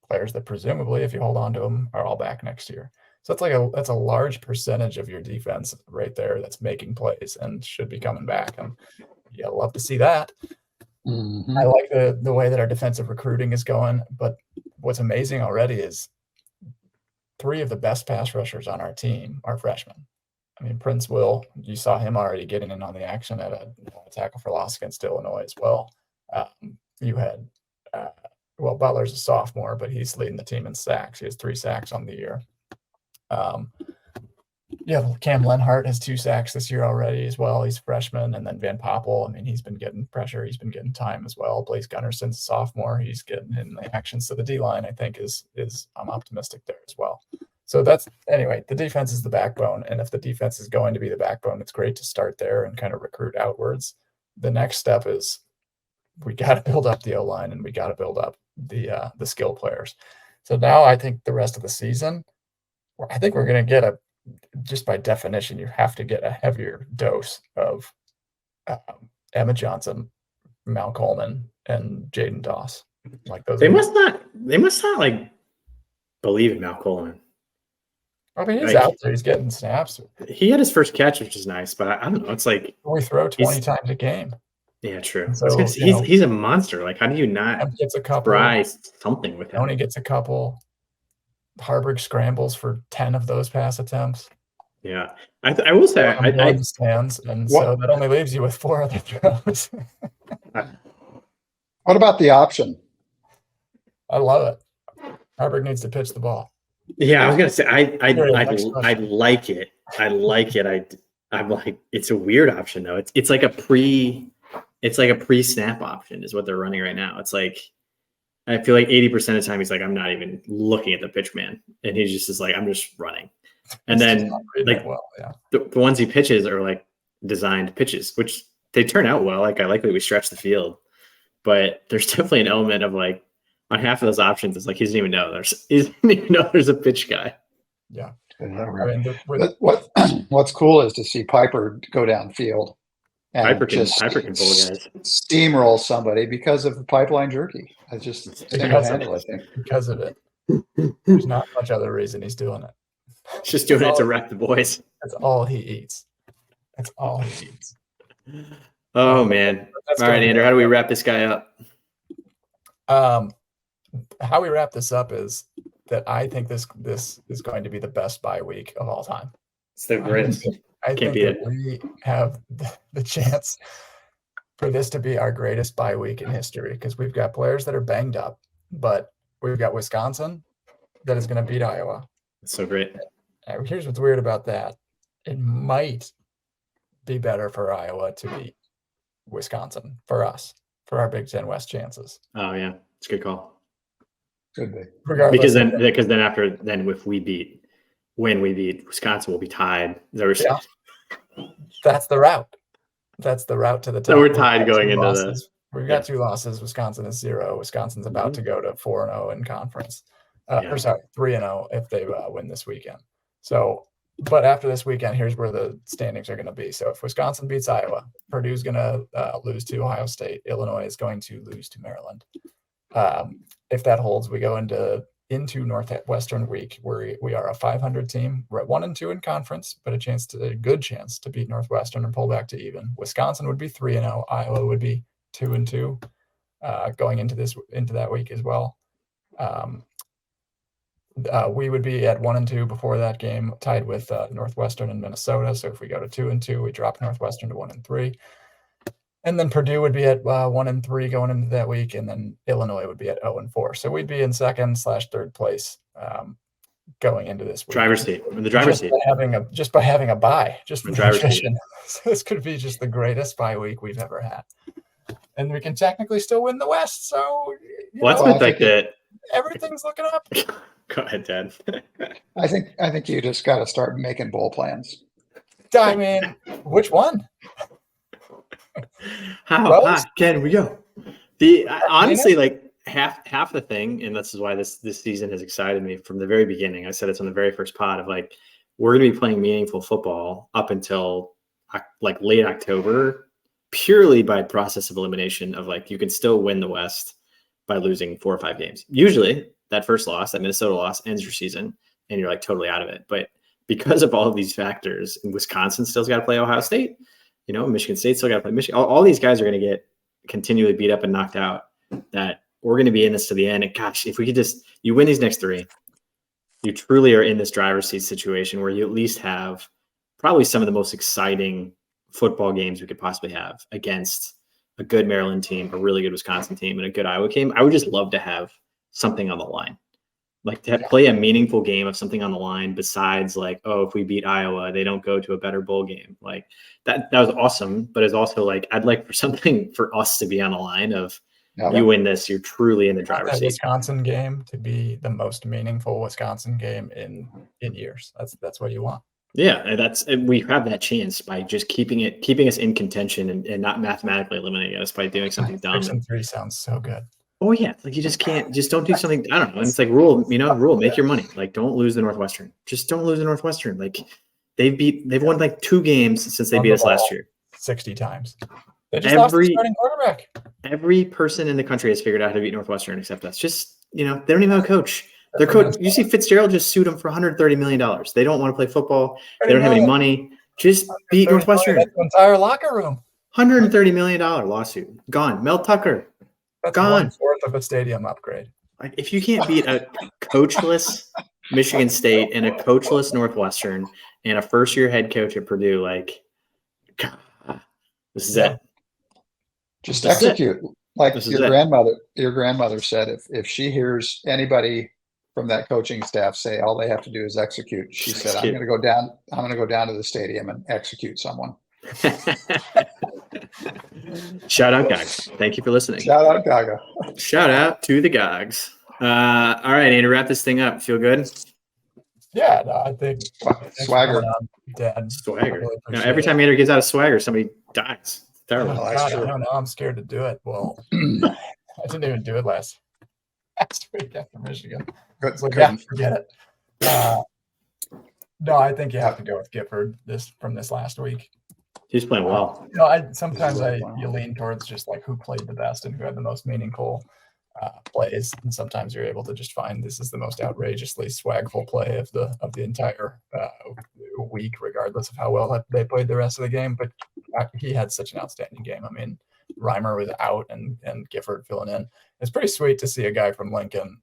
[SPEAKER 1] players that presumably, if you hold on to them, are all back next year. So that's a large percentage of your defense right there that's making plays and should be coming back. And yeah, love to see that. Mm-hmm. I like the way that our defensive recruiting is going. But what's amazing already is 3 of the best pass rushers on our team are freshmen. Prince Will, you saw him already getting in on the action at a tackle for loss against Illinois as well. You had Butler's a sophomore, but he's leading the team in sacks. He has 3 sacks on the year. Cam Lenhart has 2 sacks this year already as well. He's a freshman. And then Van Poppel, I mean, he's been getting pressure. He's been getting time as well. Blaise Gunnarson's a sophomore. He's getting in the actions. So the D-line, I think, is I'm optimistic there as well. So the defense is the backbone. And if the defense is going to be the backbone, it's great to start there and kind of recruit outwards. The next step is we got to build up the O-line and we got to build up the skill players. So now I think the rest of the season, I think we're going to get just by definition, you have to get a heavier dose of Emma Johnson, Mal Coleman, and Jaden Doss. Like those.
[SPEAKER 3] They must not like believe in Mal Coleman.
[SPEAKER 1] I mean, he's out there. He's getting snaps.
[SPEAKER 3] He had his first catch, which is nice, but I don't know. It's like
[SPEAKER 1] we throw 20 times a game.
[SPEAKER 3] Yeah, true.
[SPEAKER 1] So
[SPEAKER 3] he's a monster. Like, how do you not try something with him?
[SPEAKER 1] Tony gets a couple. Harburg scrambles for 10 of those pass attempts.
[SPEAKER 3] Yeah, I will say I
[SPEAKER 1] stands, and so that only leaves you with 4 other throws.
[SPEAKER 4] What about the option?
[SPEAKER 1] I love it. Harburg needs to pitch the ball.
[SPEAKER 3] Yeah, I was gonna say I like it. I like it. I'm like, it's a weird option though. It's like a pre-snap option is what they're running right now. It's like I feel like 80% of the time he's like, I'm not even looking at the pitch man, and he just is like, I'm just running. And then like the ones he pitches are like designed pitches, which they turn out well. Like I like that we stretch the field, but there's definitely an element of like on half of those options, it's like he doesn't even know there's a pitch guy.
[SPEAKER 1] Yeah.
[SPEAKER 4] I mean, what's cool is to see Piper go downfield and
[SPEAKER 3] Piper can pull guys,
[SPEAKER 4] steamroll somebody because of the pipeline jerky. I just single-handedly, I think.
[SPEAKER 1] Because of it. There's not much other reason he's doing it.
[SPEAKER 3] He's just doing it to wreck the boys.
[SPEAKER 1] That's all he eats. That's all he eats.
[SPEAKER 3] Oh man! All right, Andrew, how do we wrap this guy up?
[SPEAKER 1] How we wrap this up is that I think this is going to be the best bye week of all time.
[SPEAKER 3] It's the greatest.
[SPEAKER 1] I think that we have the chance for this to be our greatest bye week in history because we've got players that are banged up, but we've got Wisconsin that is going to beat Iowa.
[SPEAKER 3] That's so great.
[SPEAKER 1] Here's what's weird about that. It might be better for Iowa to beat Wisconsin for us, for our Big Ten West chances.
[SPEAKER 3] Oh, yeah. It's a good call.
[SPEAKER 4] Could be.
[SPEAKER 3] Because then if when we beat Wisconsin, we'll be tied.
[SPEAKER 1] Yeah. That's the route. That's the route to the top.
[SPEAKER 3] So we're tied going into this.
[SPEAKER 1] We've got 2 losses. Wisconsin is 0. Wisconsin's about to go to 4-0 in conference. 3-0 if they win this weekend. So, but after this weekend, here's where the standings are going to be. So if Wisconsin beats Iowa, Purdue's going to lose to Ohio State. Illinois is going to lose to Maryland. If that holds, we go into Northwestern week where we are a 500 team. We're at 1-2 in conference, but a good chance to beat Northwestern and pull back to even. Wisconsin would be 3-0. Iowa would be 2-2 going into that week as well. We would be at 1-2 before that game, tied with Northwestern and Minnesota. So if we go to 2-2, we drop Northwestern to 1-3. And then Purdue would be at 1-3 going into that week, and then Illinois would be at 0-4. So we'd be in 2nd/3rd place going into this week.
[SPEAKER 3] Driver's seat. In the driver's seat.
[SPEAKER 1] Just by having a bye. Just
[SPEAKER 3] the driver's seat.
[SPEAKER 1] This could be just the greatest bye week we've ever had. And we can technically still win the West. So everything's looking up.
[SPEAKER 3] Go ahead, Dad.
[SPEAKER 4] I think you just got to start making bowl plans.
[SPEAKER 1] I mean, which one?
[SPEAKER 3] How high can we go? Honestly, like half the thing, and this is why this season has excited me from the very beginning. I said it's on the very first pod of like we're going to be playing meaningful football up until like late October, purely by process of elimination of like you can still win the West by losing 4 or 5 games. Usually that first loss, that Minnesota loss, ends your season and you're like totally out of it. But because of all of these factors, Wisconsin still's got to play Ohio State. Michigan State still got to play Michigan. All these guys are going to get continually beat up and knocked out. That we're going to be in this to the end. And gosh, if we could you win these next 3, you truly are in this driver's seat situation where you at least have probably some of the most exciting football games we could possibly have against a good Maryland team, a really good Wisconsin team, and a good Iowa team, I would just love to have something on the line. Like to play a meaningful game of something on the line besides like, oh, if we beat Iowa, they don't go to a better bowl game. Like that was awesome. But it's also like, I'd like for something for us to be on the line of you win this, you're truly in the driver's seat.
[SPEAKER 1] Wisconsin game to be the most meaningful Wisconsin game in years. That's what you want.
[SPEAKER 3] Yeah. And we have that chance by just keeping us in contention and not mathematically eliminating us by doing something dumb.
[SPEAKER 1] 6-3 sounds so good.
[SPEAKER 3] Oh yeah, like you just don't do something. I don't know. And it's like rule, make your money. Like don't lose the Northwestern. Just don't lose the Northwestern. Like they've won like 2 games since they beat us last year.
[SPEAKER 1] 60 times. They just lost the starting quarterback.
[SPEAKER 3] Every person in the country has figured out how to beat Northwestern except us. Just they don't even have a coach. Their coach, you see Fitzgerald just sued them for $130 million. They don't want to play football. They don't have any money. Just beat Northwestern.
[SPEAKER 1] That's the entire locker room.
[SPEAKER 3] $130 million lawsuit. Gone. Mel Tucker.
[SPEAKER 1] That's
[SPEAKER 3] gone.
[SPEAKER 1] 1/4 of a stadium upgrade.
[SPEAKER 3] Like if you can't beat a coachless Michigan State and a coachless Northwestern and a first-year head coach at Purdue, like this is it.
[SPEAKER 4] Just execute. Like your grandmother said, if she hears anybody from that coaching staff say all they have to do is execute, she said, I'm going to go down to the stadium and execute someone.
[SPEAKER 3] Shout out Gogs. Thank you for listening.
[SPEAKER 4] Shout out Gaga.
[SPEAKER 3] Shout out to the Gogs. All right, Andrew, wrap this thing up. Feel good?
[SPEAKER 1] Yeah, no, I think
[SPEAKER 4] swagger.
[SPEAKER 1] Dad.
[SPEAKER 3] Swagger. Really every time Andrew gives out a swagger, somebody dies. Terrible.
[SPEAKER 1] Oh, God, I don't know. I'm scared to do it. Well, I didn't even do it last week after Michigan. Forget it. No, I think you have to go with Gifford from this last week.
[SPEAKER 3] He's playing well.
[SPEAKER 1] Sometimes you lean towards just like who played the best and who had the most meaningful plays, and sometimes you're able to just find this is the most outrageously swagful play of the entire week, regardless of how well they played the rest of the game. But he had such an outstanding game. I mean, Reimer was out and Gifford filling in. It's pretty sweet to see a guy from Lincoln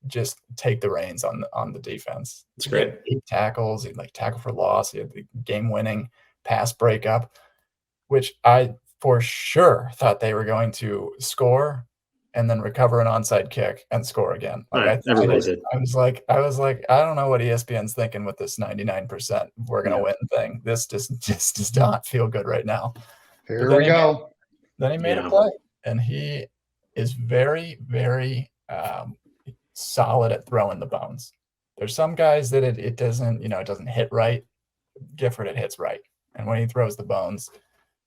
[SPEAKER 1] just take the reins on the defense.
[SPEAKER 3] It's great.
[SPEAKER 1] 8 tackles, he tackle for loss. He had the game-winning pass breakup, which I for sure thought they were going to score and then recover an onside kick and score again. I was like, I don't know what ESPN's thinking with this 99% we're going to win thing. This just does not feel good right now.
[SPEAKER 4] Here we go.
[SPEAKER 1] Then he made a play, and he is very, very solid at throwing the bones. There's some guys that it doesn't hit right. Gifford, it hits right. And when he throws the bones,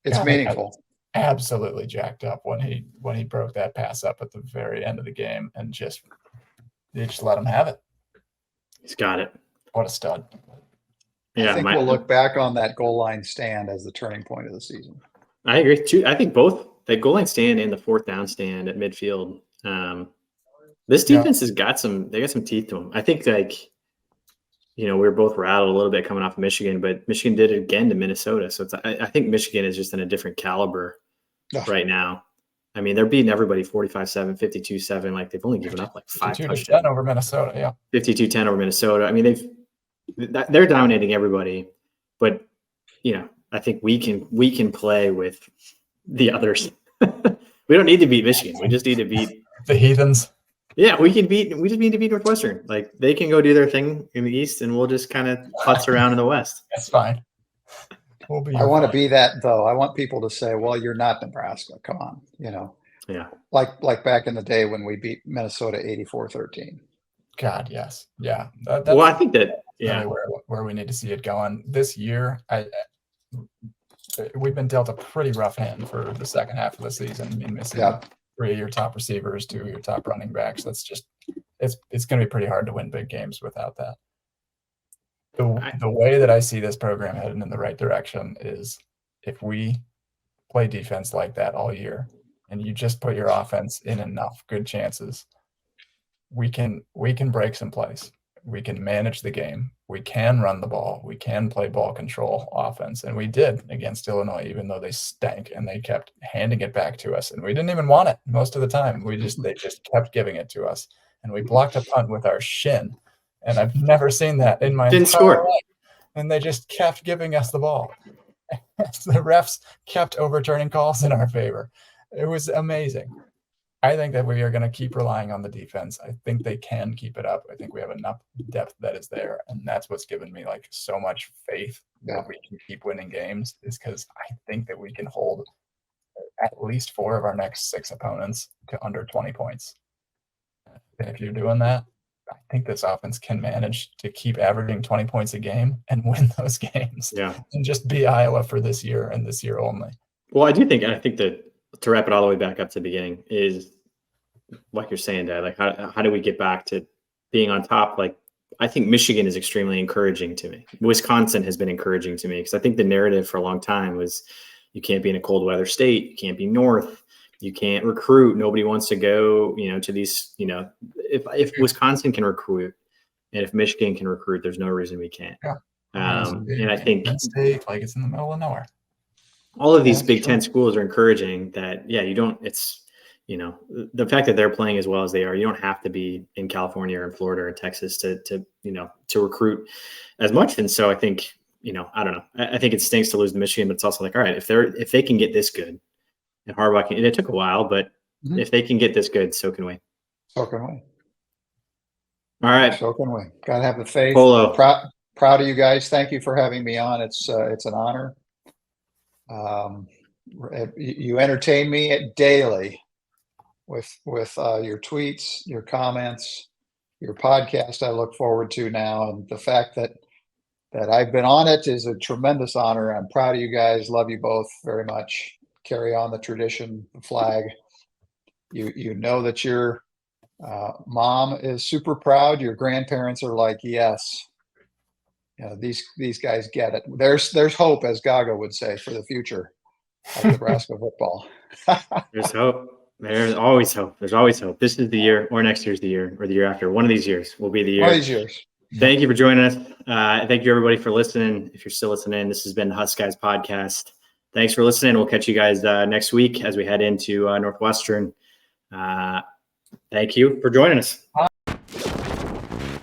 [SPEAKER 4] it's meaningful.
[SPEAKER 1] Absolutely jacked up when he broke that pass up at the very end of the game and just let him have it.
[SPEAKER 3] He's got it.
[SPEAKER 1] What a stud.
[SPEAKER 4] Yeah, I think we'll look back on that goal line stand as the turning point of the season.
[SPEAKER 3] I agree too. I think both the goal line stand and the 4th down stand at midfield. This defense has got some teeth to them. I think we were both rattled a little bit coming off of Michigan, but Michigan did it again to Minnesota. So I think Michigan is just in a different caliber right now. I mean, they're beating everybody 45-7, 52-7. Like they've only given up like 5 touchdowns
[SPEAKER 1] over Minnesota. Yeah.
[SPEAKER 3] 52-10 over Minnesota. I mean, they're dominating everybody, but I think we can play with the others. We don't need to beat Michigan. We just need to beat
[SPEAKER 1] the heathens.
[SPEAKER 3] Yeah, we just need to beat Northwestern. Like they can go do their thing in the East, and we'll just kind of putz around in the West.
[SPEAKER 1] That's fine.
[SPEAKER 4] I want to be that though. I want people to say, "Well, you're not Nebraska. Come on,"
[SPEAKER 3] Yeah.
[SPEAKER 4] Like back in the day when we beat Minnesota 84-13.
[SPEAKER 1] God, yes, yeah.
[SPEAKER 3] I think that
[SPEAKER 1] really where we need to see it going this year. We've been dealt a pretty rough hand for the second half of the season. I mean, missing 3 of your top receivers, 2 of your top running backs. That's just it's going to be pretty hard to win big games without that. The way that I see this program heading in the right direction is if we play defense like that all year and you just put your offense in enough good chances, we can break some plays. We can manage the game. We can run the ball. We can play ball control offense. And we did against Illinois, even though they stank and they kept handing it back to us. And we didn't even want it most of the time. They just kept giving it to us. And we blocked a punt with our shin. And I've never seen that in my entire life. And they just kept giving us the ball. The refs kept overturning calls in our favor. It was amazing. I think that we are going to keep relying on the defense. I think they can keep it up. I think we have enough depth that is there. And that's what's given me like so much faith that we can keep winning games, is because I think that we can hold at least 4 of our next 6 opponents to under 20 points. And if you're doing that, I think this offense can manage to keep averaging 20 points a game and win those games.
[SPEAKER 3] Yeah.
[SPEAKER 1] And just be Iowa for this year and this year only.
[SPEAKER 3] Well, I think that to wrap it all the way back up to the beginning is like you're saying, Dad, like how do we get back to being on top? Like, I think Michigan is extremely encouraging to me. Wisconsin has been encouraging to me because I think the narrative for a long time was you can't be in a cold weather state. You can't be north. You can't recruit. Nobody wants to go, to these, if Wisconsin can recruit and if Michigan can recruit, there's no reason we can't.
[SPEAKER 1] Yeah.
[SPEAKER 3] And I think
[SPEAKER 1] State, like it's in the middle of nowhere.
[SPEAKER 3] All of these Big Ten schools are encouraging that, the fact that they're playing as well as they are, you don't have to be in California or in Florida or in Texas to recruit as much. And so I think, I don't know. I think it stinks to lose to Michigan, but it's also like, all right, if they can get this good, and Harbaugh can, it took a while, but if they can get this good, so can we.
[SPEAKER 4] So can we.
[SPEAKER 3] All right.
[SPEAKER 4] So can we. Gotta have the faith.
[SPEAKER 3] Polo.
[SPEAKER 4] Proud of you guys. Thank you for having me on. It's an honor. You entertain me daily with your tweets, your comments, your podcast. I look forward to now, and the fact that I've been on it is a tremendous honor. I'm proud of you guys. Love you both very much. Carry on the tradition, the flag. You know that your mom is super proud. Your grandparents are like, yes. These guys get it. There's hope, as Gaga would say, for the future of Nebraska football.
[SPEAKER 3] There's hope. There's always hope. There's always hope. This is the year, or next year's the year, or the year after. One of these years will be the year.
[SPEAKER 4] One of these years.
[SPEAKER 3] Thank you for joining us. Thank you, everybody, for listening. If you're still listening, this has been the HuskGuys podcast. Thanks for listening. We'll catch you guys next week as we head into Northwestern. Thank you for joining us.